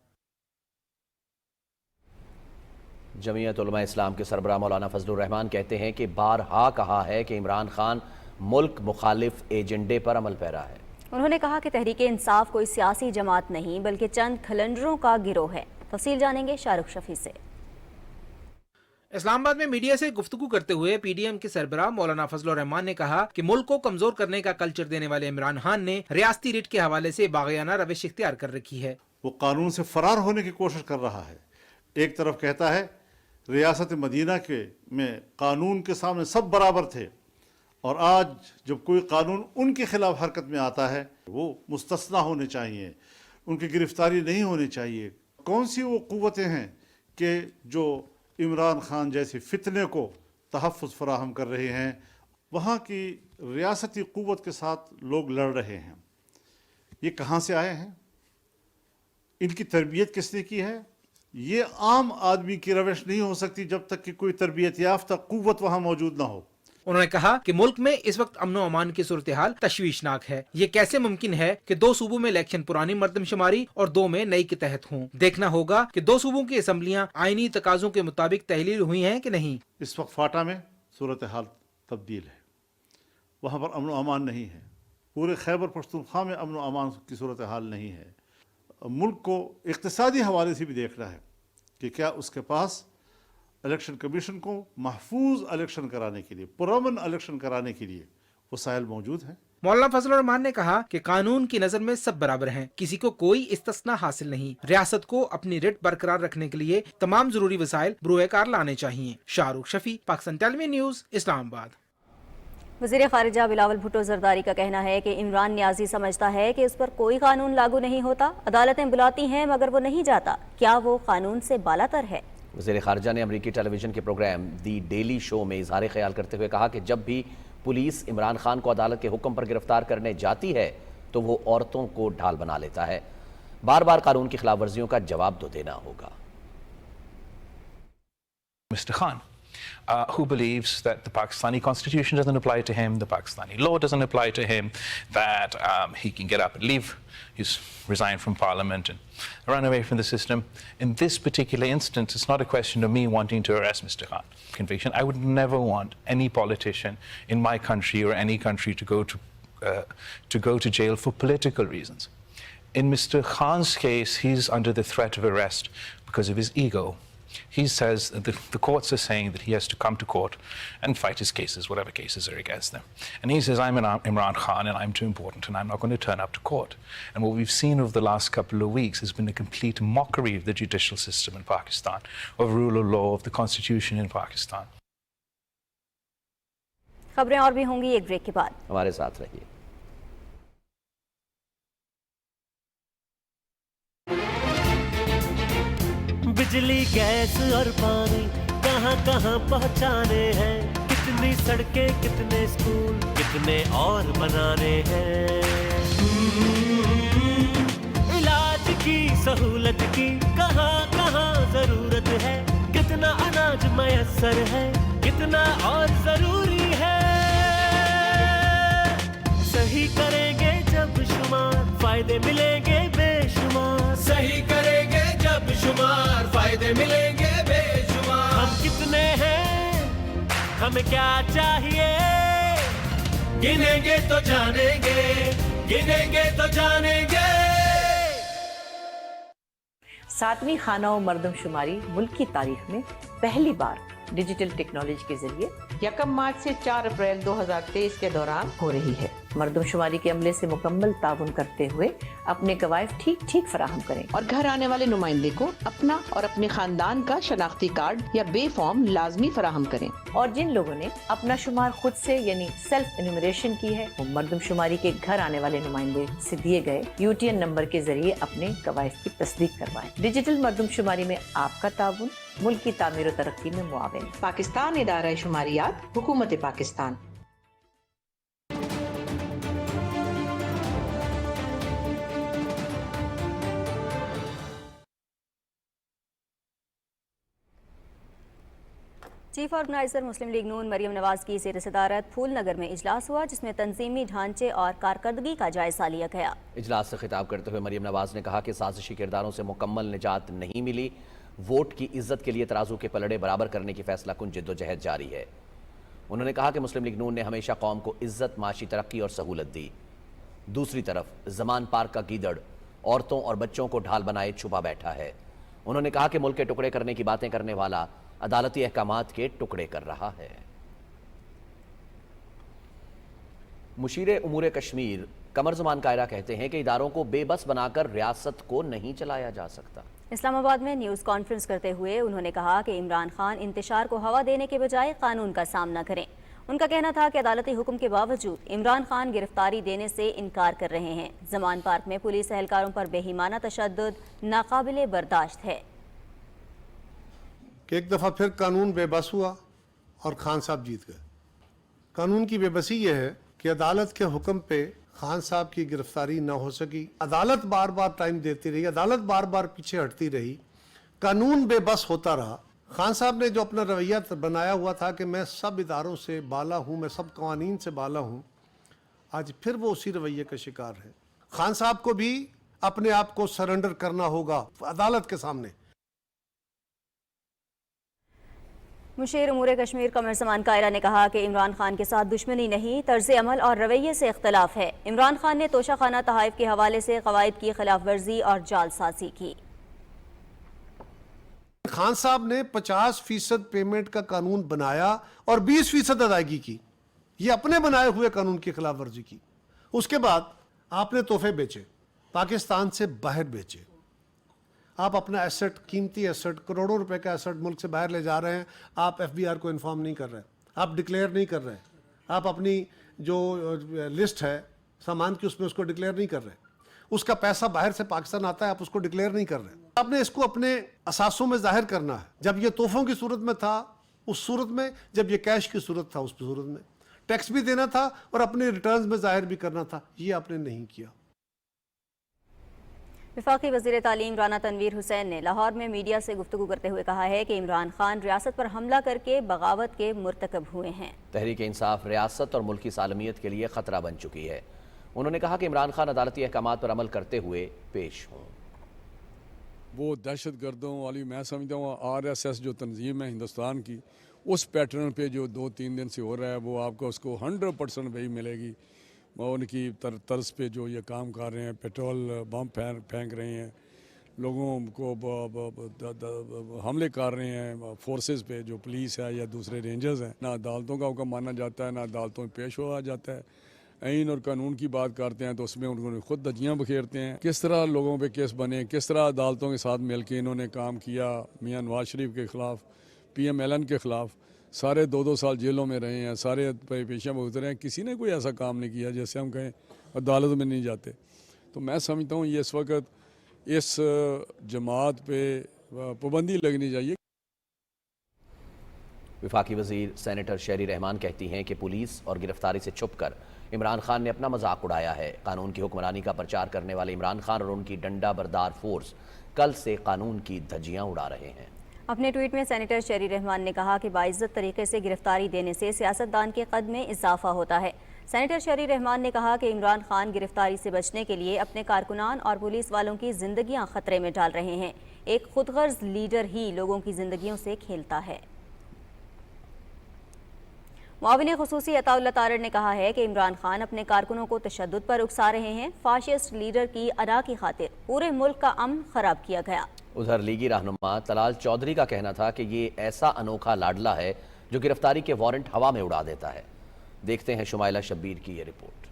जमीयत उलमा इस्लाम के सरबराह मौलाना फजलुर रहमान कहते हैं कि बारहा कहा है कि इमरान खान मुल्क मुखालिफ एजेंडे पर अमल पैरा है। उन्होंने कहा कि तहरीक इंसाफ कोई सियासी जमात नहीं बल्कि चंद खलंडरों का गिरोह है। तफसील जानेंगे शाहरुख शफी से। इस्लामाबाद में मीडिया से गुफ्तगू करते हुए पीडीएम के सरबराह मौलाना फजलुर रहमान ने कहा कि मुल्क को कमजोर करने का कल्चर देने वाले इमरान खान ने रियासती रिट के हवाले से बाग़ियाना रविश इख्तियार कर रखी है। वो कानून से फरार होने की कोशिश कर रहा है। एक तरफ कहता है रियासत मदीना के में कानून के सामने सब बराबर थे, और आज जब कोई कानून उनके खिलाफ हरकत में आता है वो मुस्तस्ना होने चाहिए, उनकी गिरफ्तारी नहीं होनी चाहिए। कौन सी वो क़ुव्वतें हैं कि जो इमरान खान जैसे फितने को तहफ़्फ़ुज़ फराहम कर रहे हैं, वहाँ की रियासती क़ुव्वत के साथ लोग लड़ रहे हैं। ये कहाँ से आए हैं? इनकी तरबियत किसने की है? ये आम आदमी की रविश नहीं हो सकती जब तक कि कोई तरबियत याफ्ता क़ुव्वत वहाँ मौजूद ना हो। उन्होंने कहा कि मुल्क में इस वक्त अमन और अमान की सूरत हाल तशवीशनाक है। ये कैसे मुमकिन है कि 2 सूबों में इलेक्शन पुरानी मर्दमशुमारी और 2 में नई के तहत हों। देखना होगा कि 2 सूबों की असम्बलियां आईनी तकाजों के मुताबिक तहलील हुई हैं कि नहीं। इस वक्त फाटा में सूरत हाल तब्दील है, वहाँ पर अमन और अमान नहीं है। पूरे खैबर पख्तूनख्वा में अमन और अमान की सूरत हाल नहीं है। मुल्क को इक़्तिसादी हवाले से भी देखना है कि क्या उसके पास इलेक्शन कमीशन को महफूज इलेक्शन कराने के लिए, पुरअमन इलेक्शन कराने के लिए वसाइल मौजूद हैं। मौलाना फजलुर रहमान ने कहा कि कानून की नजर में सब बराबर हैं, किसी को कोई इस्तिस्ना हासिल नहीं। रियासत को अपनी रिट बरकरार रखने के लिए तमाम जरूरी वसाइल बरूएकार लाने चाहिए। Shahrukh Shafi, Pakistan television news, Islamabad. वज़ीर ख़ारिजा बिलावल भुट्टो ज़रदारी का कहना है कि इमरान न्याजी समझता है कि उस पर कोई कानून लागू नहीं होता, अदालतें बुलाती हैं मगर वो नहीं जाता। क्या वो कानून से बालातर है? वज़ीर ख़ारिजा ने अमरीकी टेलीविज़न के प्रोग्राम दी डेली शो में इज़हार ख्याल करते हुए कहा कि जब भी पुलिस इमरान खान को अदालत के हुक्म पर गिरफ्तार करने जाती है तो वो औरतों को ढाल बना लेता है। बार बार कानून की खिलाफ वर्जियों का जवाब तो देना होगा। Mr. Khan, who believes that the Pakistani constitution doesn't apply to him, the Pakistani law doesn't apply to him, that he can get up and leave, he's resigned from parliament and run away from the system. In this particular instance, it's not a question of me wanting to arrest Mr. Khan. Conviction. I would never want any politician in my country or any country to go to jail for political reasons. In Mr. Khan's case, he's under the threat of arrest because of his ego. He says that the courts are saying that he has to come to court and fight his cases, whatever cases are against them. And he says, I'm Imran Khan and I'm too important and I'm not going to turn up to court. And what we've seen over the last couple of weeks has been a complete mockery of the judicial system in Pakistan, of rule of law, of the constitution in Pakistan. खबरें और भी होंगी एक break के बाद, हमारे साथ रहिए। बिजली गैस और पानी कहाँ कहाँ पहुँचाने हैं, कितनी सड़कें कितने स्कूल कितने और बनाने हैं। इलाज की सहूलत की कहाँ कहाँ जरूरत है, कितना अनाज मयसर है कितना और जरूरी है। सही करेंगे जब शुमार फायदे मिलेंगे बेशुमार, सही करेंगे जब शुमार फायदे मिलेंगे बेशुमार। हम कितने हैं हमें क्या चाहिए, गिनेंगे तो जानेंगे, गिनेंगे तो जानेंगे। 7वीं खाना और मर्दमशुमारी मुल्क की तारीख में पहली बार डिजिटल टेक्नोलॉजी के जरिए 1 मार्च से 4 अप्रैल 2023 के दौरान हो रही है। मर्दमशुमारी के अमले से मुकम्मल ताउन करते हुए अपने कवायद ठीक फराहम करें और घर आने वाले नुमाइंदे को अपना और अपने खानदान का शनाख्ती कार्ड या बे फॉर्म लाजमी फराहम करें। और जिन लोगों ने अपना शुमार खुद से यानी सेल्फ एन्यूमरेशन की है, वो मर्दमशुमारी के घर आने वाले नुमाइंदे से दिए गए UTN नंबर के जरिए अपने कवायद की तस्दीक करवाएं। डिजिटल मर्दमशुमारी में आपका ताउन मुल्क की तामीर और तरक्की में मुआविन। पाकिस्तान इदारा शुमारियात, हुकूमत पाकिस्तान। चीफ ऑर्गेनाइजर मुस्लिम लीग नून मरियम नवाज की ज़ेर सदारत फूल नगर में इजलास हुआ, जिसमें तंजीमी ढांचे और कारकर्दगी का जायजा लिया गया। इजलास से खिताब करते हुए मरियम नवाज ने कहा कि साजिशी किरदारों से मुकम्मल निजात नहीं मिली, वोट की इज्जत के लिए तराजू के पलड़े बराबर करने की फैसला कुन जिद्दोजहद जारी है। उन्होंने कहा कि मुस्लिम लीग नून ने हमेशा कौम को इज्जत, माशी तरक्की और सहूलत दी। दूसरी तरफ जमान पार्क का गीदड़ औरतों और बच्चों को ढाल बनाए छुपा बैठा है। उन्होंने कहा कि मुल्क के टुकड़े करने की बातें करने वाला अदालती अहकामात के टुकड़े कर रहा है। मुशीर उमूर कश्मीर कमर ज़मान कायरा कहते हैं कि इदारों को बेबस बनाकर रियासत को नहीं चलाया जा सकता। इस्लामाबाद में न्यूज़ कॉन्फ्रेंस करते हुए उन्होंने कहा कि इमरान खान इंतशार को हवा देने के बजाय कानून का सामना करें। उनका कहना था कि अदालती हुक्म के बावजूद इमरान खान गिरफ्तारी देने से इनकार कर रहे हैं। जमान पार्क में पुलिस एहलकारों पर बेईमाना तशद्दुद नाकाबिले बर्दाश्त है। कि एक दफ़ा फिर कानून बेबस हुआ और खान साहब जीत गए। कानून की बेबसी यह है कि अदालत के हुक्म पे खान साहब की गिरफ्तारी न हो सकी। अदालत बार बार टाइम देती रही, अदालत बार बार पीछे हटती रही, कानून बेबस होता रहा। खान साहब ने जो अपना रवैया बनाया हुआ था कि मैं सब इदारों से बाला हूँ, मैं सब कवानीन से बाला हूँ, आज फिर वो उसी रवैये का शिकार है। खान साहब को भी अपने आप को सरेंडर करना होगा अदालत के सामने। मुशीर उमूर कश्मीर कमर ज़मान कायरा ने कहा कि इमरान खान के साथ दुश्मनी नहीं, तर्ज अमल और रवैये से इख्तलाफ है। इमरान खान ने तोशा खाना तहाइफ के हवाले से कवायद की खिलाफ वर्जी और जालसाजी की। खान साहब ने 50% पेमेंट का कानून बनाया और 20% अदायगी की। ये अपने बनाए हुए कानून की खिलाफ वर्जी की। उसके बाद आपने तोहफे बेचे, पाकिस्तान से बाहर बेचे। आप अपना एसेट, कीमती एसेट, करोड़ों रुपए का एसेट मुल्क से बाहर ले जा रहे हैं। आप FBI को इन्फॉर्म नहीं कर रहे, आप डिक्लेयर नहीं कर रहे, आप अपनी जो लिस्ट है सामान की उसमें उसको डिक्लेयर नहीं कर रहे। उसका पैसा बाहर से पाकिस्तान आता है, आप उसको डिक्लेयर नहीं कर रहे। आपने इसको अपने असासों में जाहिर करना है। जब ये तोहफों की सूरत में था उस सूरत में, जब ये कैश की सूरत था उस सूरत में, टैक्स भी देना था और अपने रिटर्न्स में जाहिर भी करना था। ये आपने नहीं किया। वफाकी वज़ीर तालीम राना तनवीर हुसैन ने लाहौर में मीडिया से गुफ्तगू करते हुए कहा है कि इमरान खान रियासत पर हमला करके बगावत के मुर्तकब हुए हैं। तहरीक इंसाफ रियासत और मुल्क की सालमियत के लिए ख़तरा बन चुकी है। उन्होंने कहा कि इमरान खान अदालती अहकामात पर अमल करते हुए पेश हों। वो दहशत गर्दों वाली, मैं समझता हूँ RSS जो तंजीम है हिंदुस्तान की, उस पैटर्न पे जो 2-3 दिन से हो रहा है, वो आपको उसको 100% वही मिलेगी। उनकी तर्ज पे जो ये काम कर रहे हैं, पेट्रोल बम फेंक रहे हैं, लोगों को हमले कर रहे हैं फोर्सेस पे, जो पुलिस है या दूसरे रेंजर्स हैं। ना अदालतों का हुक्म माना जाता है, ना अदालतों में पेश हुआ जाता है। आइन और कानून की बात करते हैं तो उसमें उन्होंने खुद धज्जियाँ बखेरते हैं। किस तरह लोगों पे केस बने, किस तरह अदालतों के साथ मिल के इन्होंने काम किया। मियाँ नवाज शरीफ के ख़िलाफ़, PMLN के ख़िलाफ़ सारे 2-2 साल जेलों में रहे हैं, सारे पेशियाँ भुगत रहे हैं। किसी ने कोई ऐसा काम नहीं किया जैसे हम कहें अदालत में नहीं जाते। तो मैं समझता हूँ ये इस वक्त इस जमात पे पाबंदी लगनी चाहिए। वफाकी वजीर सेनेटर शेरी रहमान कहती हैं कि पुलिस और गिरफ्तारी से छुपकर इमरान खान ने अपना मजाक उड़ाया है। कानून की हुक्मरानी का प्रचार करने वाले इमरान खान और उनकी डंडा बरदार फोर्स कल से कानून की धज्जियां उड़ा रहे हैं। अपने ट्वीट में सेनेटर शेरी रहमान ने कहा कि बाइज्जत तरीके से गिरफ्तारी देने से सियासतदान के कद में इजाफा होता है। सेनेटर शेरी रहमान ने कहा कि इमरान खान गिरफ्तारी से बचने के लिए अपने कारकुनान और पुलिस वालों की जिंदगियां खतरे में डाल रहे हैं। एक खुदगर्ज लीडर ही लोगों की जिंदगियों से खेलता है। मुआविन खुसूसी अताउल्लाह तारड़ ने कहा है कि इमरान खान अपने कारकुनों को तशद्दुद पर उकसा रहे हैं। फाशिस्ट लीडर की अदा की खातिर पूरे मुल्क का अमन खराब किया गया। उधर लीगी रहनुमा तलाल चौधरी का कहना था कि ये ऐसा अनोखा लाडला है जो गिरफ्तारी के वारंट हवा में उड़ा देता है। देखते हैं शुमाइला शब्बीर की ये रिपोर्ट।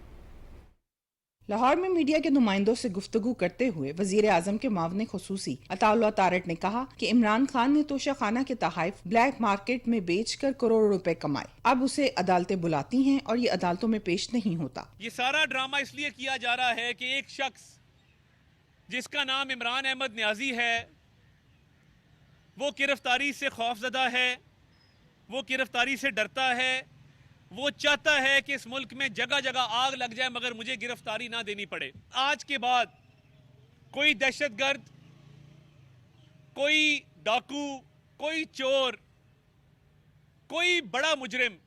लाहौर में मीडिया के नुमाइंदों से गुफ्तगू करते हुए वजीर आजम के मुआविन खुसूसी अताउल्लाह तारड़ ने कहा कि इमरान खान ने तोशा खाना के तहाइफ ब्लैक मार्केट में बेचकर करोड़ों रुपए कमाए। अब उसे अदालतें बुलाती हैं और ये अदालतों में पेश नहीं होता। ये सारा ड्रामा इसलिए किया जा रहा है कि एक शख्स जिसका नाम इमरान अहमद न्याजी है वो गिरफ्तारी से खौफजदा है, वो गिरफ्तारी से डरता है, वो चाहता है कि इस मुल्क में जगह जगह आग लग जाए मगर मुझे गिरफ्तारी ना देनी पड़े। आज के बाद कोई दहशतगर्द, कोई डाकू, कोई चोर, कोई बड़ा मुजरिम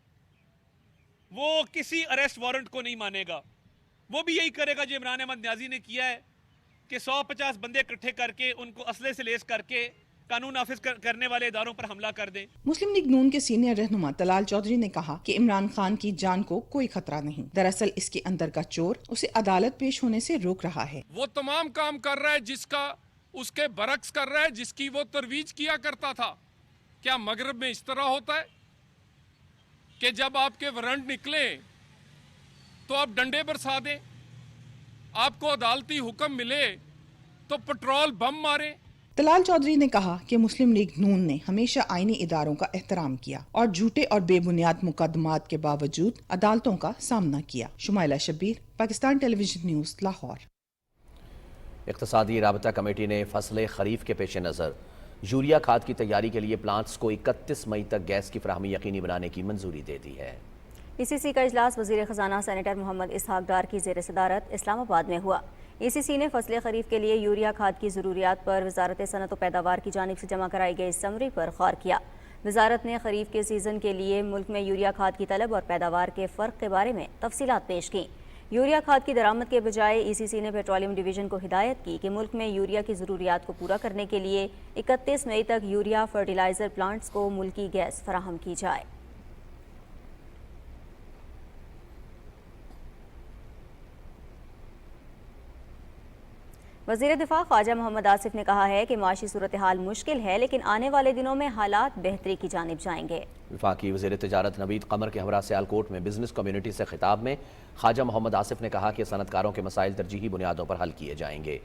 वो किसी अरेस्ट वारंट को नहीं मानेगा। वो भी यही करेगा जो इमरान अहमद न्याजी ने किया है कि 150 बंदे इकट्ठे करके उनको असले से लेस करके कानून नाफिज करने वाले इदारों पर हमला कर दें। मुस्लिम लीग नून के सीनियर रहनुमा तलाल चौधरी ने कहा कि इमरान खान की जान को कोई खतरा नहीं, दरअसल इसके अंदर का चोर उसे अदालत पेश होने से रोक रहा है। वो तमाम काम कर रहा है जिसका उसके बरक्स कर रहा है, जिसकी वो तरवीज किया करता था। क्या मगरब में इस तरह होता है कि जब आपके वारंट निकले तो आप डंडे बरसा दें, आपको अदालती हुक्म मिले तो पेट्रोल बम मारे? तलाल चौधरी ने कहा कि मुस्लिम लीग नून ने हमेशा आईनी इदारों का एहतराम किया और झूठे और बेबुनियाद मुकदमात के बावजूद अदालतों का सामना किया। Shumaila Shabbir, Pakistan television news, Lahore. इक़्तिसादी राबता कमेटी ने फसले खरीफ के पेश नज़र यूरिया खाद की तैयारी के लिए प्लांट्स को 31 मई तक गैस की फराहमी यकीनी बनाने की मंजूरी दे दी है। ECC का इजलास वज़ीर ख़जाना सेनेटर मोहम्मद इसहाक डार की ज़ेर सदारत इस्लामाबाद में हुआ। ECC ने फसले खरीफ के लिए यूरिया खाद की ज़रूरियात पर वजारत सनत व पैदावार की जानिब से जमा कराई गई समरी पर गौर किया। वजारत ने खरीफ के सीज़न के लिए मुल्क में यूरिया खाद की तलब और पैदावार के फ़र्क के बारे में तफसीलात पेश की। यूरिया खाद की दरामद के बजाय ECC ने पेट्रोलियम डिवीज़न को हिदायत की कि मुल्क में यूरिया की ज़रूरियात को पूरा करने के लिए 31 मई तक यूरिया फर्टिलाइज़र प्लांट्स को मुल्की गैस फराहम की जाए। वज़ीर दिफा ख्वाजा मोहम्मद आसिफ ने कहा है कि माशी सूरत हाल मुश्किल है लेकिन आने वाले दिनों में हालात बेहतरी की जानिब जाएंगे। वफाकी वज़ीर तिजारत नवीद कमर के हमरा सियालकोट में बिजनेस कम्युनिटी से खिताब में ख्वाजा मोहम्मद आसिफ ने कहा कि सनतकारों के मसाइल तरजीही बुनियादों पर हल किए जाएंगे।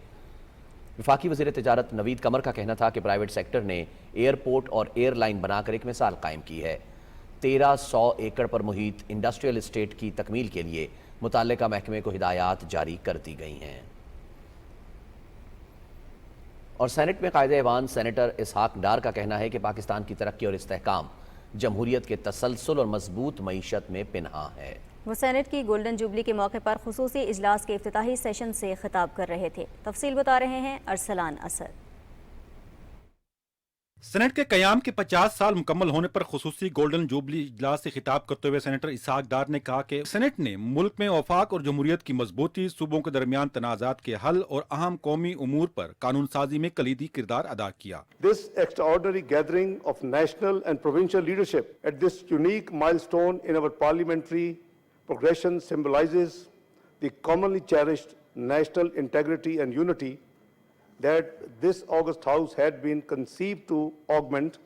वफाकी वज़ीर तिजारत नवीद कमर का कहना था कि प्राइवेट सेक्टर ने एयरपोर्ट और एयरलाइन बनाकर एक मिसाल कायम की है। 1300 एकड़ पर मुहित इंडस्ट्रियल इस्टेट की तकमील के लिए मुतल्लिका महकमे को हिदायत जारी कर दी गई हैं। और सेनेट में कायदे ऐवान सेनेटर इसहाक डार का कहना है कि पाकिस्तान की तरक्की और इस्तेहकाम जमहूरियत के तसलसल और मजबूत मईशत में पिन्हा है। वो सेनेट की गोल्डन जुबली के मौके पर खुसूसी इजलास के इफ्तिताही सेशन से खिताब कर रहे थे। तफसील बता रहे हैं अरसलान असद। सेनेट के कयाम के 50 साल मुकम्मल होने पर खुसूसी गोल्डन जुबली इजलास से खिताब करते हुए सेनेटर इसहाक डार ने कहा कि सेनेट ने मुल्क में वफाक और जमहूरियत की मजबूती, सूबों के दरमियान तनाज़ात के हल और अहम कौमी उमूर पर कानून साजी में कलीदी किरदार अदा किया। This extraordinary gathering of national and provincial leadership at this unique milestone in our parliamentary progression symbolizes the commonly cherished national integrity and unity that this august house had been conceived to augment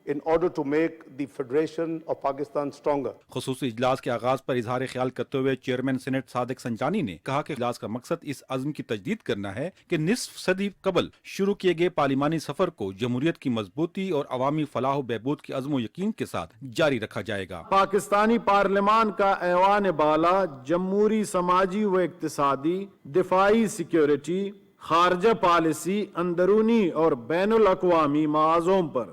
in order to make the Federation of Pakistan stronger. खुसूसी इजलास के आगाज पर इजहार ख्याल करते हुए chairman senate Sadiq संजानी ने कहा कि इजलास का मकसद इस अज़्म की तजदीद करना है कि निस्फ सदी कबल शुरू किए गए पार्लिमानी सफर को जमहूरियत की मजबूती और अवामी फलाह बहबूद की अज़्म यकीन के साथ जारी रखा जाएगा। पाकिस्तानी पार्लिमान का ऐवान बाला जमहूरी, समाजी व इक्तिसादी, दिफाई, सिक्योरिटी, खारजा पॉलिसी अंदरूनी और बैनुल अक़वामी माज़ों पर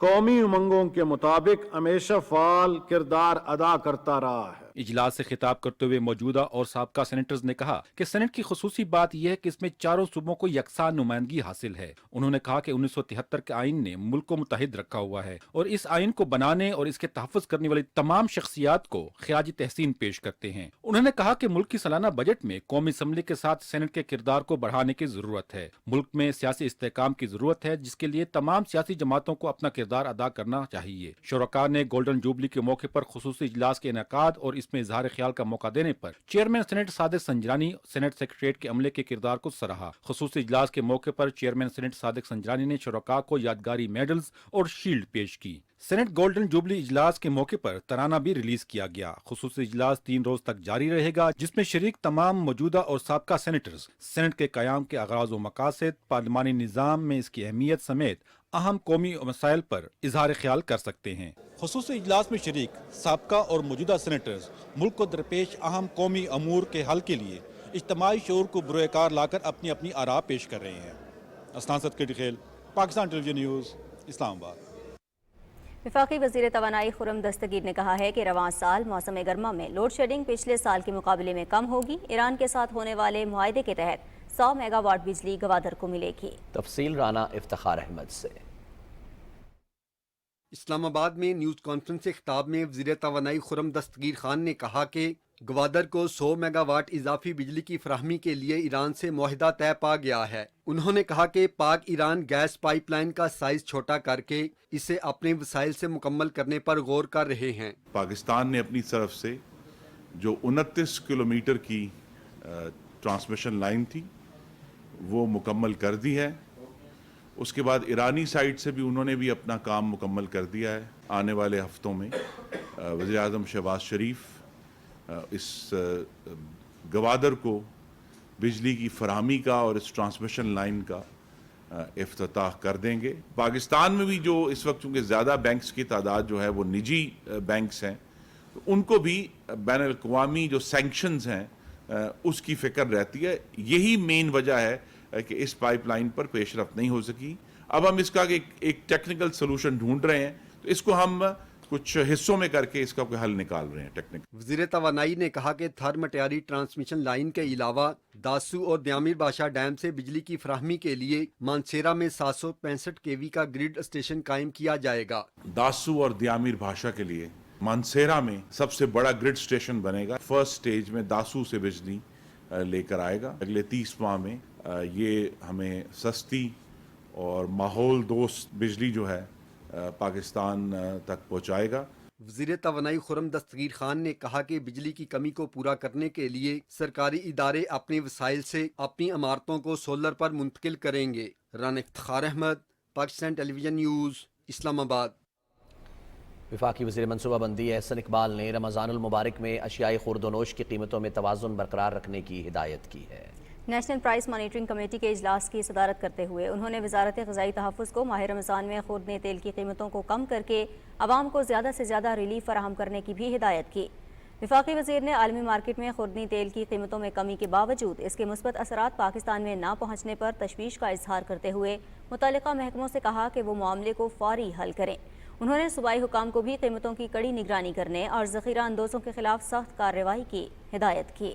कौमी उमंगों के मुताबिक हमेशा फ़ाल किरदार अदा करता रहा है। इजलास से खिताब करते हुए मौजूदा और साबका सेनेटर्स ने कहा कि सेनेट की खुसूसी बात यह है कि इसमें चारों सूबों को यकसा नुमाइंदगी हासिल है। उन्होंने कहा कि 1973 के आइन ने मुल्क को मुत्तहिद रखा हुआ है और इस आइन को बनाने और इसके तहफ़्फ़ुज़ करने वाली तमाम शख्सियात को खिराज तहसीन पेश करते हैं। उन्होंने कहा कि मुल्क की सालाना बजट में कौमी असम्बली के साथ सेनेट के किरदार को बढ़ाने की ज़रूरत है। मुल्क में सियासी इस्तेहकाम की ज़रूरत है, जिसके लिए तमाम सियासी जमातों को अपना किरदार अदा करना चाहिए। शुरका ने गोल्डन जुबली के मौके पर खुसूसी इजलास के इनेकाद और इसमें इजहार ख्याल का मौका देने पर chairman senate Sadiq Sanjrani senate secretariat के अमले के किरदार को सराहा। खुसूसी इजलास के मौके पर चेयरमैन सेनेट सादिक संजरानी ने शुरका को यादगारी मेडल्स और शील्ड पेश की। सेनेट गोल्डन जुबली इजलास के मौके पर तराना भी रिलीज किया गया। खुसूसी इजलास 3 रोज तक जारी रहेगा, जिसमें शरीक तमाम मौजूदा और साबका सेनेटर्स सेनेट के क़याम के आगाज व मकासद, पार्लिमानी निज़ाम में इसकी अहमियत समेत अहम कौमी मसाइल पर इजहार ख्याल कर सकते हैं। खुसूसी इजलास में शरीक साबका और मौजूदा सेनेटर्स मुल्क को दरपेश अहम कौमी अमूर के हल के लिए इज्तिमाई शऊर को बुरेकार लाकर अपनी अपनी आरा पेश कर रहे हैं। अस्नान सदके खेल, पाकिस्तान टेलीविजन न्यूज़, इस्लामाबाद। वफाकी वज़ीर तवानाई खुर्रम दस्तगीर ने कहा है कि रवां साल मौसम गर्मा में लोड शेडिंग पिछले साल के मुकाबले में कम होगी। ईरान के साथ होने वाले मुआहदे के तहत 100 मेगावाट बिजली गवादर को मिलेगी। तफसील राना इफ्तिखार अहमद से। इस्लामाबाद में न्यूज़ कॉन्फ्रेंस से खिताब में वज़ीर तवानाई खुर्रम दस्तगीर खान ने कहा कि गवादर को 100 मेगावाट इजाफी बिजली की फराहमी के लिए ईरान से मुआहदा तय पा गया है। उन्होंने कहा कि पाक ईरान गैस पाइपलाइन का साइज छोटा करके इसे अपने वसाइल से मुकम्मल करने पर गौर कर रहे हैं। पाकिस्तान ने अपनी तरफ से जो 29 किलोमीटर की ट्रांसमिशन लाइन थी वो मुकम्मल कर दी है। उसके बाद ईरानी साइड से भी उन्होंने भी अपना काम मुकम्मल कर दिया है। आने वाले हफ्तों में वज़ीर आज़म शहबाज शरीफ इस गवादर को बिजली की फराहमी का और इस ट्रांसमिशन लाइन का इफ्तिताह कर देंगे। पाकिस्तान में भी जो इस वक्त चूँकि ज़्यादा बैंक्स की तादाद जो है वो निजी बैंक्स हैं, तो उनको भी बैनुल-अक़वामी जो सैंक्शंस हैं उसकी फ़िक्र रहती है। यही मेन वजह है कि इस पाइपलाइन पर पेशरफ्त नहीं हो सकी। अब हम इसका एक टेक्निकल सोल्यूशन ढूंढ रहे हैं, तो इसको हम कुछ हिस्सों में करके इसका कोई हल निकाल रहे हैं टेक्निकल। वज़ीर तवानाई ने कहा कि थर मटियारी ट्रांसमिशन लाइन के अलावा दासू और दयामिर बादशाह डैम से बिजली की फराहमी के लिए मानसेरा में 765 kV का ग्रिड स्टेशन कायम किया जाएगा। दासू और दयामिर बादशाह के लिए मानसेरा में सबसे बड़ा ग्रिड स्टेशन बनेगा। फर्स्ट स्टेज में दासू से बिजली लेकर आएगा। अगले 30 माह में ये हमें सस्ती और माहौल दोस्त बिजली जो है पाकिस्तान तक पहुंचाएगा। वज़ीर तवानाई खुर्रम दस्तगीर खान ने कहा कि बिजली की कमी को पूरा करने के लिए सरकारी इदारे अपने वसाइल से अपनी इमारतों को सोलर पर मुंतकिल करेंगे। Rana Iftikhar Ahmed, Pakistan television news, Islamabad. वफाकी वज़ीर मनसूबाबंदी एहसन इकबाल ने रमज़ानुल मुबारक में अशियाई खुर्दोनोश की कीमतों में तवाज़ुन बरकरार रखने की हिदायत की है। नेशनल प्राइस मॉनिटरिंग कमेटी के इजलास की सदारत करते हुए उन्होंने वजारत ग़िज़ाई तहफ़्फ़ुज़ को माह रमज़ान में खुर्दने तेल की कीमतों को कम करके आवाम को ज़्यादा से ज़्यादा रिलीफ फराहम करने की भी हिदायत की। वफाकी वज़ीर ने आलमी मार्केट में खुर्दनी तेल की कीमतों में कमी के बावजूद इसके मुस्बत असरात पाकिस्तान में ना पहुँचने पर तशवीश का इजहार करते हुए मुतल्लिका महकमों से कहा कि वो मामले को फौरी हल करें। उन्होंने सूबाई हुकाम को भी कीमतों की कड़ी निगरानी करने और ज़ख़ीरा अंदोज़ों के खिलाफ सख्त कार्रवाई की हिदायत की।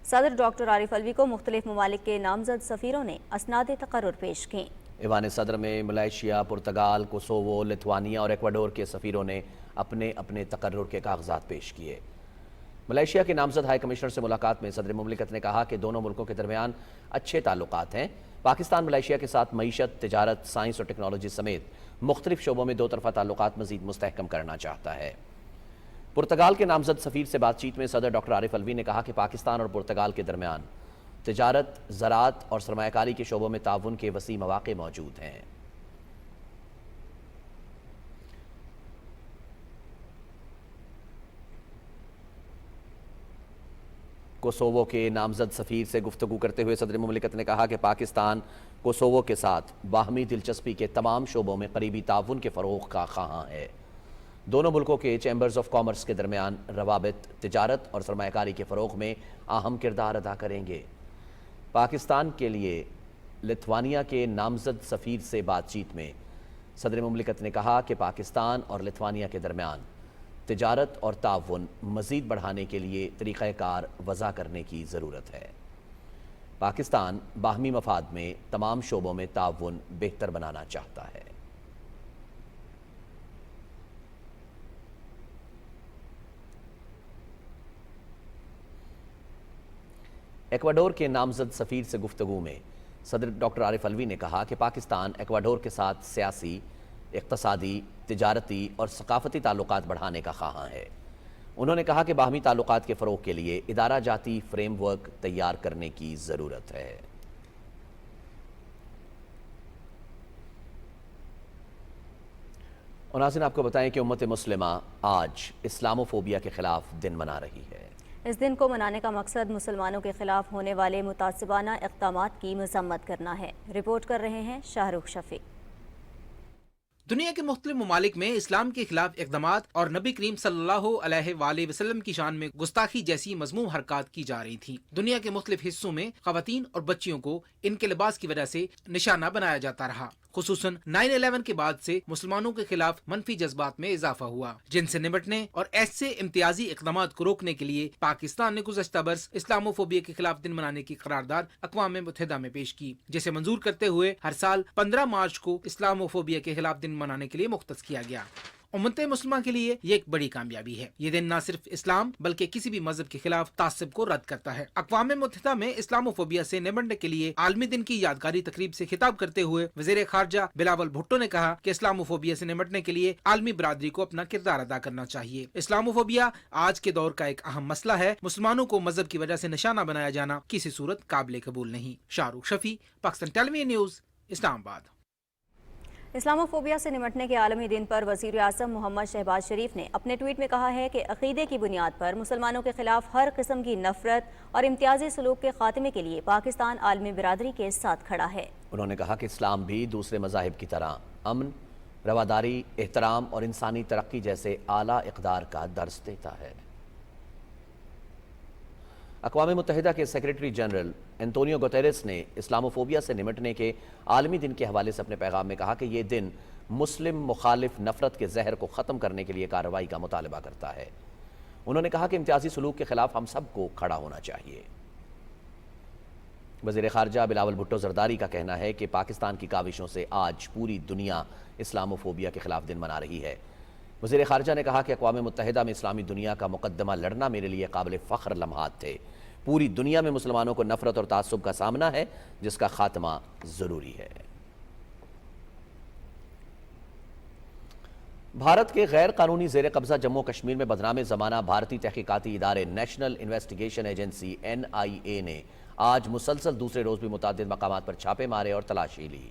सदर डॉक्टर आरिफ अलवी को मुख्तलिफ ममालिक के नामजद सफ़ीरों ने असनाद तक़र्रुर पेश की। ईवान सदर में मलेशिया, पुर्तगाल, कोसोवो, लिथुआनिया और एक्वाडोर के सफ़ीरों ने अपने अपने तक़र्रुर के कागजात पेश किए। मलेशिया के नामजद हाई कमिश्नर से मुलाकात में सदर मुमलिकत ने कहा कि दोनों मुल्कों के दरमियान अच्छे ताल्लुकात हैं। पाकिस्तान मलेशिया के साथ मईशत, तिजारत, साइंस और टेक्नोलॉजी समेत मुख्तलिफ शोबों में दो तरफ़ा ताल्लुकात मज़ीद मुस्तहकम करना चाहता है। पुर्तगाल के नामजद सफ़ीर से बातचीत में सदर डॉक्टर आरिफ अलवी ने कहा कि पाकिस्तान और पुर्तगाल के दरमियान तिजारत, ज़राअत और सरमायाकारी के शोबों में ताउन के वसी मौक़े मौजूद हैं। कोसोवो के नामजद सफ़ीर से गुफ्तगू करते हुए सदर मुमलिकत ने कहा कि पाकिस्तान कोसोवो के साथ बाहमी दिलचस्पी के तमाम शोबों में करीबी ताउन के फ़रोग़ का ख़्वाह है। دونوں ملکوں کے چیمبرز آف کامرس کے درمیان روابط تجارت اور سرمایہ کاری کے فروغ میں اہم کردار ادا کریں گے۔ پاکستان کے لیے لتھوانیا کے نامزد سفیر سے بات چیت میں صدر مملکت نے کہا کہ پاکستان اور لتھوانیا کے درمیان تجارت اور تعاون مزید بڑھانے کے لیے طریقہ کار وضع کرنے کی ضرورت ہے۔ پاکستان باہمی مفاد میں تمام شعبوں میں تعاون بہتر بنانا چاہتا ہے۔ ایکواڈور کے نامزد سفیر سے گفتگو میں صدر ڈاکٹر عارف علوی نے کہا کہ پاکستان ایکواڈور کے ساتھ سیاسی، اقتصادی، تجارتی اور ثقافتی تعلقات بڑھانے کا خواہاں ہے۔ انہوں نے کہا کہ باہمی تعلقات کے فروغ کے لیے ادارہ جاتی فریم ورک تیار کرنے کی ضرورت ہے۔ اور ناظرین، آپ کو بتائیں کہ امت مسلمہ آج اسلاموفوبیا کے خلاف دن منا رہی ہے۔ اس دن کو منانے کا مقصد مسلمانوں کے خلاف ہونے والے متعصبانہ اقدامات کی مذمت کرنا ہے۔ رپورٹ کر رہے ہیں شاہ رخ شفیق۔ دنیا کے مختلف ممالک میں اسلام کے خلاف اقدامات اور نبی کریم صلی اللہ علیہ وآلہ وسلم کی شان میں گستاخی جیسی مذموم حرکات کی جا رہی تھیں۔ دنیا کے مختلف حصوں میں خواتین اور بچیوں کو ان کے لباس کی وجہ سے نشانہ بنایا جاتا رہا۔ خصوصاً 9/11 کے بعد سے مسلمانوں کے خلاف منفی جذبات میں اضافہ ہوا، جن سے نمٹنے اور ایسے امتیازی اقدامات کو روکنے کے لیے پاکستان نے گزشتہ برس اسلاموفوبیا کے خلاف دن منانے کی قرارداد اقوام متحدہ میں پیش کی، جسے منظور کرتے ہوئے ہر سال 15 مارچ کو اسلاموفوبیا کے خلاف دن منانے کے لیے مختص کیا گیا۔ امت مسلمہ کے لیے یہ ایک بڑی کامیابی ہے۔ یہ دن نہ صرف اسلام بلکہ کسی بھی مذہب کے خلاف تعصب کو رد کرتا ہے۔ اقوام متحدہ میں اسلاموفوبیا سے نمٹنے کے لیے عالمی دن کی یادگاری تقریب سے خطاب کرتے ہوئے وزیر خارجہ بلاول بھٹو نے کہا کہ اسلاموفوبیا سے نمٹنے کے لیے عالمی برادری کو اپنا کردار ادا کرنا چاہیے۔ اسلاموفوبیا آج کے دور کا ایک اہم مسئلہ ہے۔ مسلمانوں کو مذہب کی وجہ سے نشانہ بنایا جانا کسی صورت قابل قبول نہیں۔ شاہ رخ شفیع، پاکستان ٹیلی ویژن نیوز، اسلام آباد۔ اسلاموفوبیا سے نمٹنے کے عالمی دن پر وزیر اعظم محمد شہباز شریف نے اپنے ٹویٹ میں کہا ہے کہ عقیدے کی بنیاد پر مسلمانوں کے خلاف ہر قسم کی نفرت اور امتیازی سلوک کے خاتمے کے لیے پاکستان عالمی برادری کے ساتھ کھڑا ہے۔ انہوں نے کہا کہ اسلام بھی دوسرے مذاہب کی طرح امن، رواداری، احترام اور انسانی ترقی جیسے اعلیٰ اقدار کا درس دیتا ہے۔ اقوام متحدہ کے سیکریٹری جنرل انتونیو گوتیرس نے اسلاموفوبیا سے نمٹنے کے عالمی دن کے حوالے سے اپنے پیغام میں کہا کہ یہ دن مسلم مخالف نفرت کے زہر کو ختم کرنے کے لیے کارروائی کا مطالبہ کرتا ہے۔ انہوں نے کہا کہ امتیازی سلوک کے خلاف ہم سب کو کھڑا ہونا چاہیے۔ وزیر خارجہ بلاول بھٹو زرداری کا کہنا ہے کہ پاکستان کی کاوشوں سے آج پوری دنیا اسلاموفوبیا کے خلاف دن منا رہی ہے۔ وزیر خارجہ نے کہا کہ اقوام متحدہ میں اسلامی دنیا کا مقدمہ لڑنا میرے لیے قابل فخر لمحات تھے۔ پوری دنیا میں مسلمانوں کو نفرت اور تعصب کا سامنا ہے، جس کا خاتمہ ضروری ہے۔ بھارت کے غیر قانونی زیر قبضہ جموں کشمیر میں بدنام زمانہ بھارتی تحقیقاتی ادارے نیشنل انویسٹیگیشن ایجنسی NIA نے آج مسلسل دوسرے روز بھی متعدد مقامات پر چھاپے مارے اور تلاشی لی۔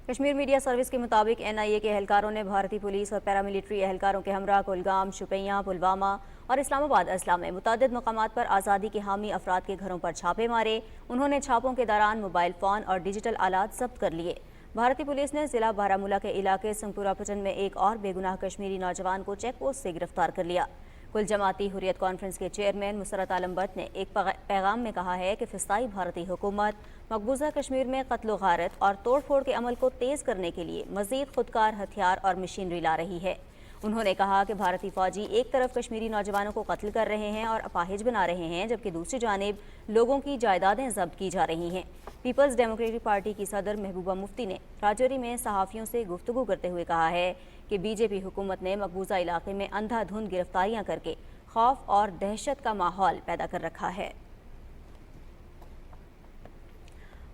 کشمیر میڈیا سروس کے مطابق NIA کے اہلکاروں نے بھارتی پولیس اور پیراملٹری اہلکاروں کے ہمراہ کولگام، شوپیاں، پلوامہ اور اسلام آباد اضلاع میں متعدد مقامات پر آزادی کے حامی افراد کے گھروں پر چھاپے مارے۔ انہوں نے چھاپوں کے دوران موبائل فون اور ڈیجیٹل آلات ضبط کر لیے۔ بھارتی پولیس نے ضلع بارامولہ کے علاقے سنگپورہ پٹن میں ایک اور بے گناہ کشمیری نوجوان کو چیک پوسٹ سے گرفتار کر لیا۔ کل جماعتی حریت کانفرنس کے چیئرمین مسرت عالم بٹ نے ایک پیغام میں کہا ہے کہ فسطائی بھارتی حکومت مقبوضہ کشمیر میں قتل و غارت اور توڑ پھوڑ کے عمل کو تیز کرنے کے لیے مزید خودکار ہتھیار اور مشینری لا رہی ہے۔ انہوں نے کہا کہ بھارتی فوجی ایک طرف کشمیری نوجوانوں کو قتل کر رہے ہیں اور اپاہج بنا رہے ہیں، جبکہ دوسری جانب لوگوں کی جائیدادیں ضبط کی جا رہی ہیں۔ پیپلز ڈیموکریٹک پارٹی کی صدر محبوبہ مفتی نے راجوری میں صحافیوں سے گفتگو کرتے ہوئے کہا ہے کہ BJP حکومت نے مقبوضہ علاقے میں اندھا دھند گرفتاریاں کر کے خوف اور دہشت کا ماحول پیدا کر رکھا ہے۔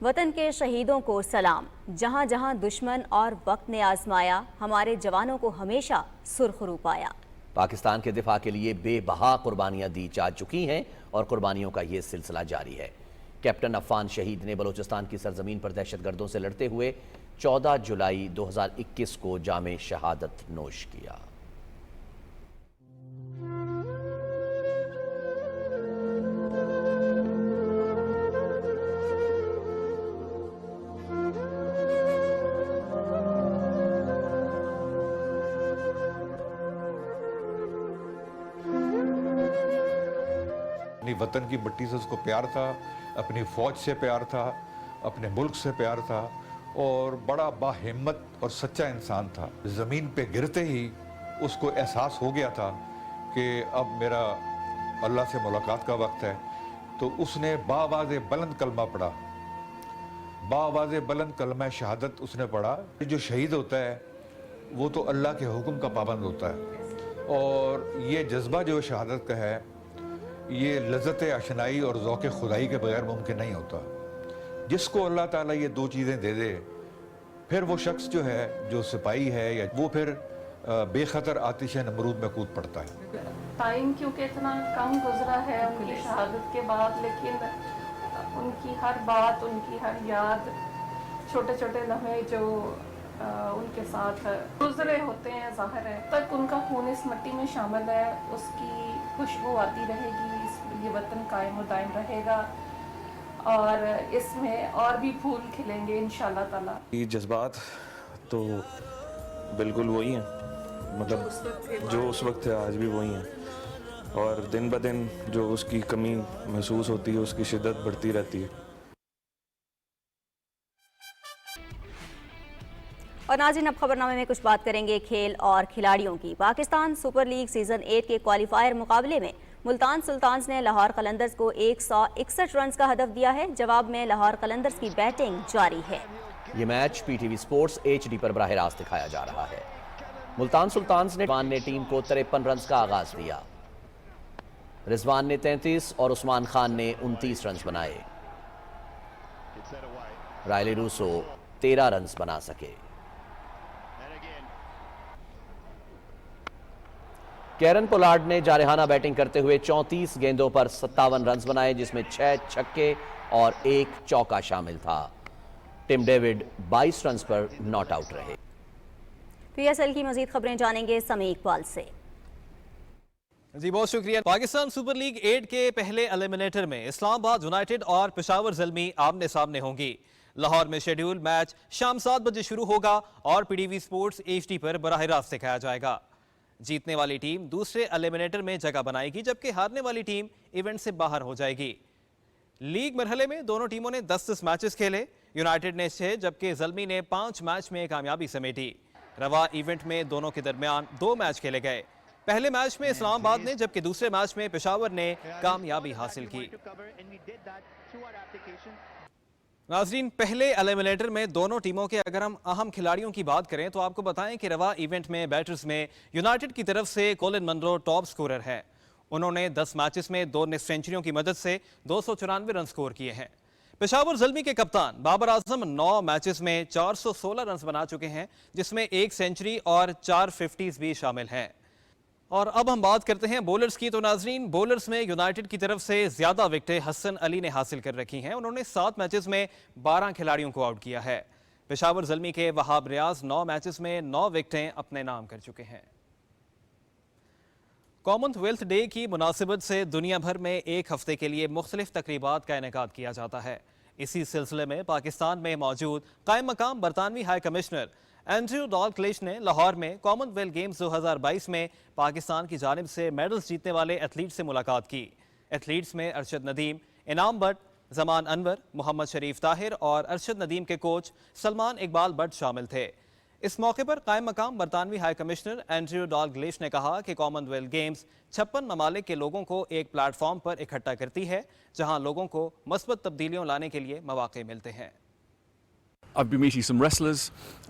وطن کے شہیدوں کو سلام۔ جہاں جہاں دشمن اور وقت نے آزمایا، ہمارے جوانوں کو ہمیشہ سرخرو پایا۔ پاکستان کے دفاع کے لیے بے بہا قربانیاں دی جا چکی ہیں اور قربانیوں کا یہ سلسلہ جاری ہے۔ کیپٹن عفان شہید نے بلوچستان کی سرزمین پر دہشت گردوں سے لڑتے ہوئے 14 جولائی 2021 کو جام شہادت نوش کیا۔ اپنی وطن کی مٹی سے اس کو پیار تھا، اپنی فوج سے پیار تھا، اپنے ملک سے پیار تھا، اور بڑا باہمت اور سچا انسان تھا. زمین پہ گرتے ہی اس کو احساس ہو گیا تھا کہ اب میرا اللہ سے ملاقات کا وقت ہے، تو اس نے باآواز بلند کلمہ پڑھا، باآواز بلند کلمہ شہادت اس نے پڑھا. جو شہید ہوتا ہے وہ تو اللہ کے حکم کا پابند ہوتا ہے، اور یہ جذبہ جو شہادت کا ہے یہ لذت اشنائی اور ذوق خدائی کے بغیر ممکن نہیں ہوتا. جس کو اللہ تعالیٰ یہ دو چیزیں دے دے، پھر وہ شخص جو ہے، جو سپاہی ہے، یا وہ پھر بے خطر آتش نمرود میں کود پڑتا ہے. ٹائم کیونکہ اتنا کم گزرا ہے ان کی شہادت کے بعد، لیکن ان کی ہر بات، ان کی ہر یاد، چھوٹے چھوٹے لمحے جو ان کے ساتھ گزرے ہوتے ہیں، ظاہر ہے تک ان کا خون اس مٹی میں شامل ہے. اس کی خوشبو آتی رہے گی، یہ وطن قائم و دائم رہے گا، اور اس میں اور بھی پھول کھلیں گے انشاءاللہ تعالیٰ. یہ جذبات تو بالکل وہی ہیں، مطلب جو اس وقت تھے آج بھی وہی ہیں، اور دن بہ دن جو اس کی کمی محسوس ہوتی ہے، اس کی شدت بڑھتی رہتی ہے. اور ناظرین، اب خبرنامے میں کچھ بات کریں گے کھیل اور کھلاڑیوں کی. پاکستان سپر لیگ سیزن 8 کے کوالیفائر مقابلے میں ملتان سلطانز نے لاہور قلندرز کو 161 رنز کا ہدف دیا ہے. جواب میں لاہور قلندرز کی بیٹنگ جاری ہے. یہ match P T V sports HD پر براہ راست دکھایا جا رہا ہے. ملتان سلطانز نے ٹیم کو 53 رنز کا آغاز دیا. رضوان نے 33 اور عثمان خان نے 29 رنز بنائے. رائلی روسو 13 رنز بنا سکے. کیرن پولارڈ نے جارحانہ بیٹنگ کرتے ہوئے 34 گیندوں پر 57 رنز بنائے، جس میں 6 چھکے اور 1 چوکا شامل تھا. ٹم ڈیوڈ 22 رنز پر ناٹ آؤٹ رہے. PSL کی مزید خبریں جانیں گے سمیع اقبال سے. جی بہت شکریہ. پاکستان سپر لیگ 8 کے پہلے ایلیمنیٹر میں اسلام آباد یونائیٹڈ اور پشاور زلمی آمنے سامنے ہوں گی. لاہور میں شیڈیول میچ شام 7 بجے شروع ہوگا اور P T V sports HD پر براہ راست دکھایا جائے گا. جیتنے والی ٹیم دوسرے ایلیمنیٹر میں جگہ بنائے گی، جبکہ ہارنے والی ٹیم ایونٹ سے باہر ہو جائے گی. لیگ مرحلے میں دونوں ٹیموں نے 10 میچز کھیلے. یونائیٹڈ نے 6 جبکہ زلمی نے 5 میچ میں کامیابی سمیٹی. رواں ایونٹ میں دونوں کے درمیان 2 میچ کھیلے گئے. پہلے میچ میں اسلام آباد نے جبکہ دوسرے میچ میں پشاور نے کامیابی حاصل کی. ناظرین، پہلے ایلیمنیٹر میں دونوں ٹیموں کے اگر ہم اہم کھلاڑیوں کی بات کریں تو آپ کو بتائیں کہ رواں ایونٹ میں بیٹرز میں یونائیٹڈ کی طرف سے کولن منرو ٹاپ سکورر ہے. انہوں نے 10 میچز میں 2 نصف سینچریوں کی مدد سے 294 رن سکور کیے ہیں. پشاور زلمی کے کپتان بابر اعظم 9 میچز میں 416 رنز بنا چکے ہیں، جس میں 1 سینچری اور 4 50s بھی شامل ہیں. اور اب ہم بات کرتے ہیں بولرز کی. تو ناظرین، بولرز میں یونائیٹڈ کی طرف سے زیادہ وکٹیں حسن علی نے حاصل کر رکھی ہیں. انہوں نے 7 میچز میں 12 کھلاڑیوں کو آؤٹ کیا ہے. پشاور زلمی کے وہاب ریاض 9 میچز میں 9 وکٹیں اپنے نام کر چکے ہیں. کامن ویلتھ ڈے کی مناسبت سے دنیا بھر میں ایک ہفتے کے لیے مختلف تقریبات کا انعقاد کیا جاتا ہے. اسی سلسلے میں پاکستان میں موجود قائم مقام برطانوی ہائی کمشنر اینڈریو ڈالگلیش نے لاہور میں کامن ویلتھ گیمز 2022 میں پاکستان کی جانب سے میڈلز جیتنے والے ایتھلیٹ سے ملاقات کی. ایتھلیٹس میں ارشد ندیم، انعام بٹ، زمان انور، محمد شریف طاہر اور ارشد ندیم کے کوچ سلمان اقبال بٹ شامل تھے. اس موقع پر قائم مقام برطانوی ہائی کمشنر اینڈریو ڈالگلیش نے کہا کہ کامن ویلتھ گیمز 56 ممالک کے لوگوں کو ایک پلیٹ فارم پر اکٹھا کرتی ہے، جہاں لوگوں کو مثبت تبدیلیوں لانے کے لیے مواقع ملتے ہیں. I've been meeting some wrestlers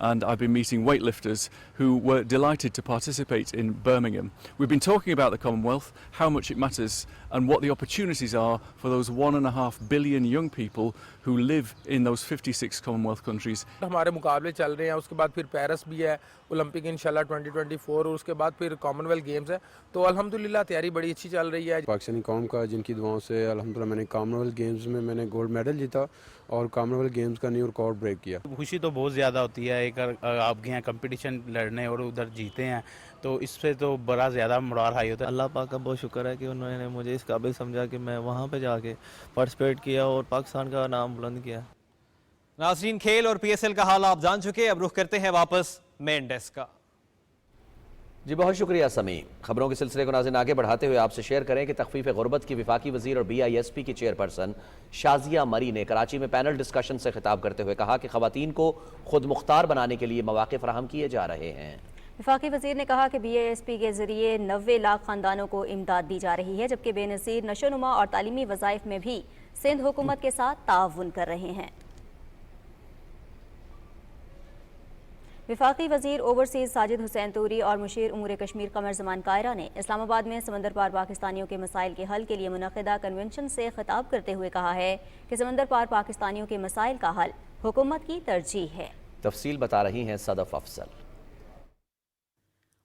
and I've been meeting weightlifters who were delighted to participate in Birmingham. We've been talking about the Commonwealth, how much it matters and what the opportunities are for those 1.5 billion young people who live in those 56 Commonwealth countries. ہمارے مقابلے چل رہے ہیں، اس کے بعد پھر Paris بھی ہے، اولمپک انشاءاللہ 2024، اور اس کے بعد پھر کامن ویلتھ گیمز ہے. تو الحمدللہ تیاری بڑی اچھی چل رہی ہے. پاکستانی قوم کا جن کی دعاؤں سے الحمدللہ میں نے کامن ویلتھ گیمز میں نے گولڈ میڈل جیتا اور کامن ویلتھ گیمز کا نیو ریکارڈ بریک کیا. خوشی تو بہت زیادہ ہوتی ہے، ایک آپ گئے ہیں کمپٹیشن لڑنے اور ادھر جیتے ہیں، تو اس سے تو بڑا زیادہ مورال ہائی ہوتا ہے. اللہ پاک کا بہت شکر ہے کہ انہوں نے مجھے اس قابل سمجھا کہ میں وہاں پہ جا کے پارٹیسپیٹ کیا اور پاکستان کا نام بلند کیا. ناظرین، کھیل اور PSL کا حال آپ جان چکے. اب رخ کرتے ہیں واپس مین ڈیسک کا. जी बहुत शुक्रिया समी। खबरों के सिलसिले को नाज़रीन आगे बढ़ाते हुए आपसे शेयर करें कि तखफीफ गुर्बत की वफाकी वज़ीर और BISP की चेयरपर्सन शाजिया मरी ने कराची में पैनल डिस्कशन से खिताब करते हुए कहा कि ख़वातीन को खुद मुख्तार बनाने के लिए मौक़े फराहम किए जा रहे हैं। वफाकी वज़ीर ने कहा कि BISP के ज़रिए 90 लाख ख़ानदानों को इमदाद दी जा रही है, जबकि बेनज़ीर नशोनुमा और तालीमी वज़ाइफ में भी सिंध हुकूमत के साथ ताउन कर रहे हैं। वफाकी वज़ीर ओवरसीज़ साजिद हुसैन तूरी और मुशीर उमूर कश्मीर कमर ज़मान कायरा ने इस्लामाबाद में समंदर पार पाकिस्तानियों के मसाइल के हल के लिए मुनक़िदा कन्वेंशन से खिताब करते हुए कहा है कि समंदर पार पाकिस्तानियों के मसाइल का हल हुकूमत की तरजीह है। तफसील बता रही हैं सदफ अफसल।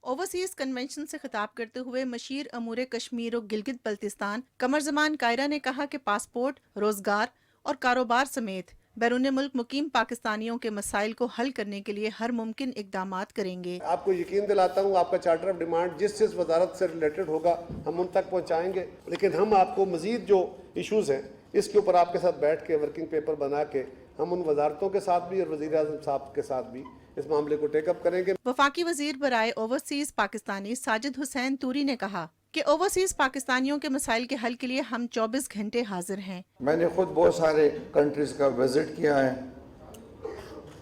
ओवरसीज कन्वेंशन से खिताब करते हुए मशीर अमूर कश्मीर और गिलगित बल्तिस्तान कमर ज़मान कायरा ने कहा कि पासपोर्ट, रोज़गार और कारोबार समेत बैरून मुल्क मुकीम पाकिस्तानियों के मसाइल को हल करने के लिए हर मुमकिन इक़दामात करेंगे। आपको यकीन दिलाता हूँ, आपका चार्टर ऑफ डिमांड जिस वजारत से रिलेटेड होगा हम उन तक पहुँचाएंगे, लेकिन हम आपको मज़ीद जो इशूज़ हैं इसके ऊपर आपके साथ बैठ के वर्किंग पेपर बना के हम उन वजारतों के साथ भी और वज़ीर आज़म साहब के साथ भी इस मामले को टेकअप करेंगे। वफाकी वज़ीर बराए ओवरसीज पाकिस्तानी साजिद हुसैन तूरी ने कहा कि ओवरसीज पाकिस्तानियों के मसाइल के हल के लिए हम 24 घंटे हाजिर हैं। मैंने खुद बहुत सारे कंट्रीज़ का विज़िट किया है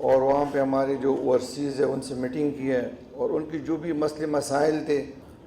और वहाँ पे हमारे जो ओवरसीज़ है उनसे मीटिंग की है और उनकी जो भी मसले मसाइल थे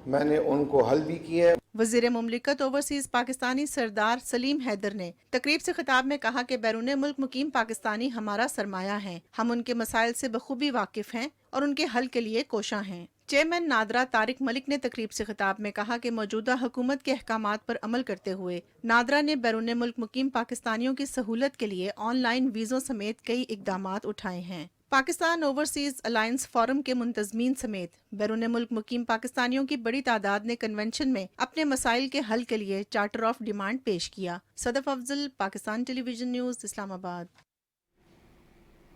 मैंने उनको हल भी किए। वज़ीर मुमलिकत ओवरसीज पाकिस्तानी सरदार सलीम हैदर ने तकरीब से खिताब में कहा कि बैरून मुल्क मुकीम पाकिस्तानी हमारा सरमाया है, हम उनके मसाइल से बखूबी वाकिफ हैं और उनके हल के लिए कोशां हैं। चेयरमैन नादरा तारिक मलिक ने तकरीब से खिताब में कहा कि मौजूदा हुकूमत के अहकामात पर अमल करते हुए नादरा ने बैरून मुल्क मुकीम पाकिस्तानियों की सहूलत के लिए ऑनलाइन वीज़ों समेत कई इक़दामात उठाए हैं। पाकिस्तान ओवरसीज अलायंस फोरम के मुंतज़मीन समेत बैरून मुल्क मुकीम पाकिस्तानियों की बड़ी तादाद ने कन्वेंशन में अपने मसाइल के हल के लिए चार्टर ऑफ डिमांड पेश किया। Sadaf Afzal, Pakistan television news, Islamabad.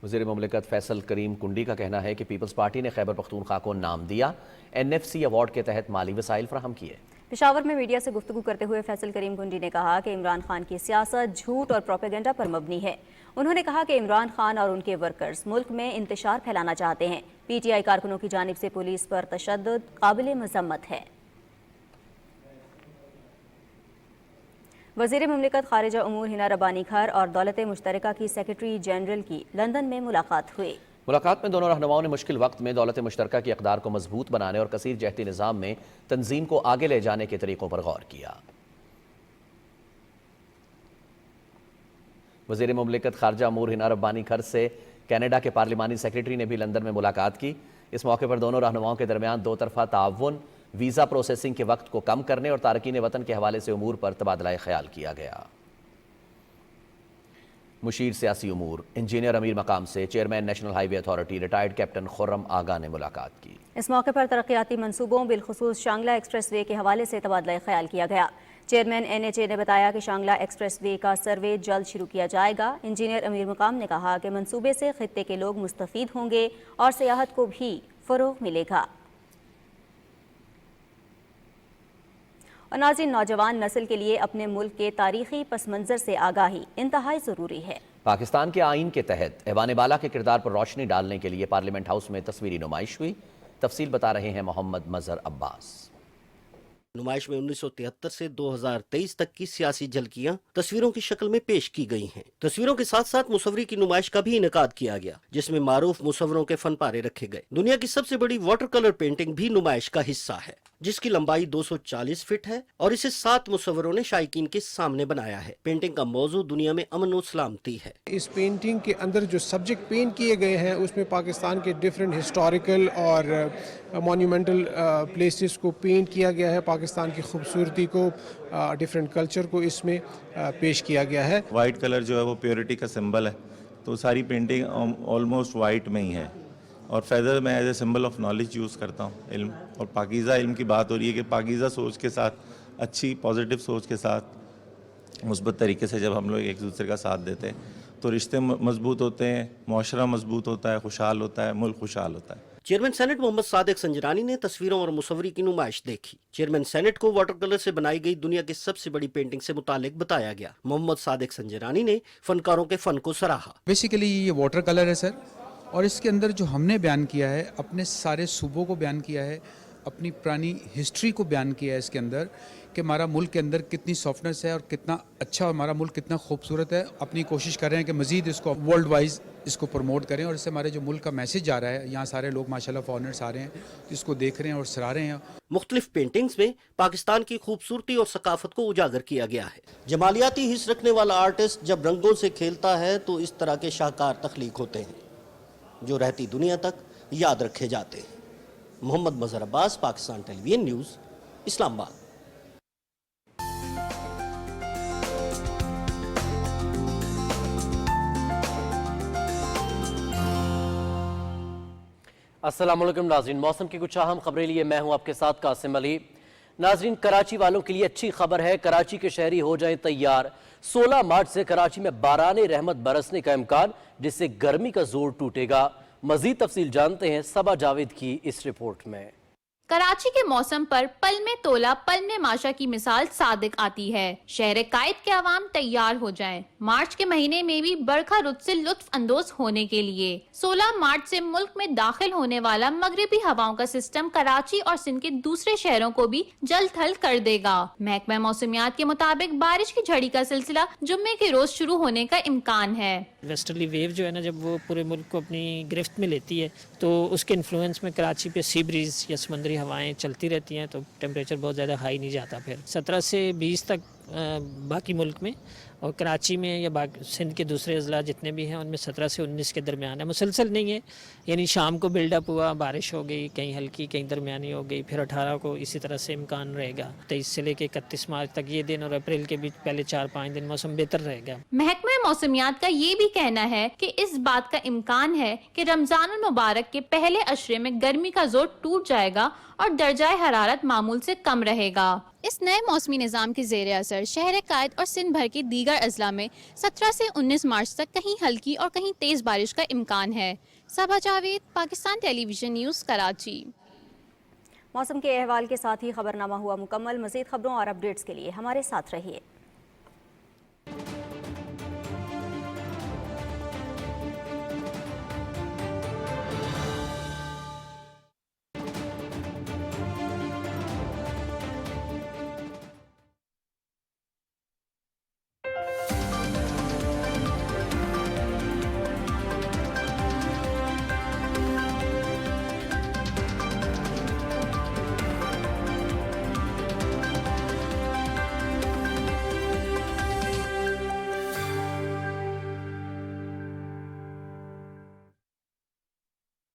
वज़ीर मुमलिकत फैसल करीम कुंडी का कहना है कि पीपल्स पार्टी ने खैबर पख्तूनख्वा को नाम दिया, NFC अवार्ड के तहत माली वसाइल फराहम किए। पेशावर में मीडिया से गुफ्तगू करते हुए फैसल करीम कुंडी ने कहा कि इमरान खान की सियासत झूठ और प्रोपेगेंडा पर मबनी है। उन्होंने कहा कि इमरान खान और उनके वर्कर्स मुल्क में इंतशार फैलाना चाहते हैं। PTI कारकुनों की जानिब से पुलिस पर तशद्दुद काबिल मज़म्मत है। वज़ीर मुमलिकत खारिजा उमूर हिना रब्बानी खर और दौलत मुश्तरका की सेक्रेटरी जनरल की लंदन में मुलाकात हुई। मुलाकात में दोनों रहनुमाओं ने मुश्किल वक्त में दौलत मुश्तरका की इक़दार को मजबूत बनाने और कसीर जहती निज़ाम में तंजीम को आगे ले जाने के तरीक़ों पर गौर किया। वज़ीर मुमलिकत खारजा उमूर हिना रब्बानी खर से कनाडा के पार्लिमानी सेक्रेटरी ने भी लंदन में मुलाकात की। इस मौके पर दोनों रहनुमाओं के दरमियान दो तरफ़ा ताउन, वीज़ा प्रोसेसिंग के वक्त को कम करने और तारकीन वतन के हवाले से उमूर पर तबादला ख्याल किया गया। मुशीर सियासी उमूर इंजीनियर अमीर मकाम से chairman national highway authority retired captain Khurram Agha ने मुलाकात की। इस मौके पर तरक्याती मंसूबों बिलखुसूस शांगला एक्सप्रेस वे के हवाले से तबादला ख्याल किया गया। चेयरमैन NHA ने बताया कि शांगला एक्सप्रेस वे का सर्वे जल्द शुरू किया जाएगा। इंजीनियर अमीर मकाम ने कहा कि मंसूबे से खित्ते के लोग मुस्तफीद होंगे और सियाहत को भी फ़रोग़ मिलेगा। और नाज़रीन, नौजवान नस्ल के लिए अपने मुल्क के तारीख़ी पस मंज़र से आगाही इंतहाई ज़रूरी है। पाकिस्तान के आइन के तहत ऐवान बाला के किरदार पर रोशनी डालने के लिए पार्लियामेंट हाउस में तस्वीरी नुमाइश हुई। तफसील बता रहे हैं मोहम्मद मज़हर अब्बास। नुमाइश में 1973 से 2023 तक की सियासी झलकियां तस्वीरों की शक्ल में पेश की गई हैं। तस्वीरों के साथ साथ मुसव्वरी की नुमाइश का भी इनेकाद किया गया, जिसमें मारूफ मुसव्वरों के फन पारे रखे गए। दुनिया की सबसे बड़ी वाटर कलर पेंटिंग भी नुमाइश का हिस्सा है, जिसकी लंबाई 240 फीट है और इसे 7 मुसव्वरों ने शायकीन के सामने बनाया है। पेंटिंग का मौजू दुनिया में अमन और सलामती है। इस पेंटिंग के अंदर जो सब्जेक्ट पेंट किए गए हैं उसमें पाकिस्तान के डिफरेंट हिस्टोरिकल और मॉन्यूमेंटल प्लेसेस को पेंट किया गया है। पाकिस्तान की खूबसूरती को, डिफरेंट कल्चर को इसमें पेश किया गया है। वाइट कलर जो है वो प्योरिटी का सिंबल है, तो सारी पेंटिंग ऑलमोस्ट वाइट में ही है। और फेदर मैं as a symbol of knowledge use करता हूँ, इल्म। और पाकीज़ा इल्म की बात हो रही है कि पाकीज़ा सोच के साथ, अच्छी पॉजिटिव सोच के साथ, मुस्बत तरीके से जब हम लोग एक दूसरे का साथ देते हैं तो रिश्ते मजबूत होते हैं, मुआशरा मजबूत होता है, खुशहाल होता है, मुल्क खुशहाल होता है। चेयरमैन सेनेट मोहम्मद सादिक संजरानी ने तस्वीरों और मुसव्वरी की नुमाइश देखी। चेयरमैन सेनेट को वाटर कलर से बनाई गई दुनिया की सबसे बड़ी पेंटिंग से मुतालिक बताया गया। मोहम्मद सादिक संजरानी ने फनकारों के फन को सराहा। बेसिकली ये वाटर कलर है सर, और इसके अंदर जो हमने बयान किया है, अपने सारे सूबों को बयान किया है, اپنی پرانی ہسٹری کو بیان کیا ہے اس کے اندر کہ ہمارا ملک کے اندر کتنی سافٹنس ہے اور کتنا اچھا ہمارا ملک کتنا خوبصورت ہے. اپنی کوشش کر رہے ہیں کہ مزید اس کو ورلڈ وائز اس کو پروموٹ کریں اور اس سے ہمارے جو ملک کا میسج جا رہا ہے, یہاں سارے لوگ ماشاءاللہ فارنرس آ رہے ہیں, اس کو دیکھ رہے ہیں اور سراہ رہے ہیں. مختلف پینٹنگز میں پاکستان کی خوبصورتی اور ثقافت کو اجاگر کیا گیا ہے. جمالیاتی حس رکھنے والا آرٹسٹ جب رنگوں سے کھیلتا ہے تو اس طرح کے شاہکار تخلیق ہوتے ہیں جو رہتی دنیا تک یاد رکھے جاتے ہیں. محمد مظہر عباس, پاکستان ٹیلی ویژن نیوز, اسلام آباد. السلام علیکم ناظرین, موسم کی کچھ اہم خبریں لیے میں ہوں آپ کے ساتھ قاسم علی. ناظرین, کراچی والوں کے لیے اچھی خبر ہے, کراچی کے شہری ہو جائیں تیار. 16 مارچ سے کراچی میں باران رحمت برسنے کا امکان, جس سے گرمی کا زور ٹوٹے گا. مزید تفصیل جانتے ہیں صبا جاوید کی اس رپورٹ میں. کراچی کے موسم پر پل میں تولا پل میں ماشا کی مثال صادق آتی ہے. شہر قائد کے عوام تیار ہو جائیں مارچ کے مہینے میں بھی برکھا رت سے لطف اندوز ہونے کے لیے. 16 مارچ سے ملک میں داخل ہونے والا مغربی ہواؤں کا سسٹم کراچی اور سندھ کے دوسرے شہروں کو بھی جل تھل کر دے گا. محکمہ موسمیات کے مطابق بارش کی جھڑی کا سلسلہ جمعے کے روز شروع ہونے کا امکان ہے. ویسٹرلی ویو جو ہے نا, جب وہ پورے ملک کو اپنی گرفت میں لیتی ہے تو اس کے انفلوئنس میں کراچی پہ سی بریز یا سمندری ہوائیں چلتی رہتی ہیں, تو ٹیمپریچر بہت زیادہ ہائی نہیں جاتا. پھر 17 سے 20 تک باقی ملک میں, اور کراچی میں یا سندھ کے دوسرے اضلاع جتنے بھی ہیں ان میں 17 سے 19 کے درمیان ہے. مسلسل نہیں ہے, یعنی شام کو بلڈ اپ ہوا, بارش ہو گئی, کہیں ہلکی کہیں درمیانی ہو گئی, پھر 18 کو اسی طرح سے امکان رہے گا. 23 سے لے کے 31 مارچ تک یہ دن, اور اپریل کے بیچ پہلے 4-5 دن موسم بہتر رہے گا. محکمہ موسمیات کا یہ بھی کہنا ہے کہ اس بات کا امکان ہے کہ رمضان المبارک کے پہلے عشرے میں گرمی کا زور ٹوٹ جائے گا اور درجہ حرارت معمول سے کم رہے گا. اس نئے موسمی نظام کے زیر اثر شہر قائد اور سندھ بھر کے دیگر اضلاع میں 17 سے 19 مارچ تک کہیں ہلکی اور کہیں تیز بارش کا امکان ہے. صبا جاوید, پاکستان ٹیلی ویژن نیوز, کراچی. موسم کے احوال کے ساتھ ہی خبرنامہ ہوا مکمل. مزید خبروں اور اپڈیٹس کے لیے ہمارے ساتھ رہیے.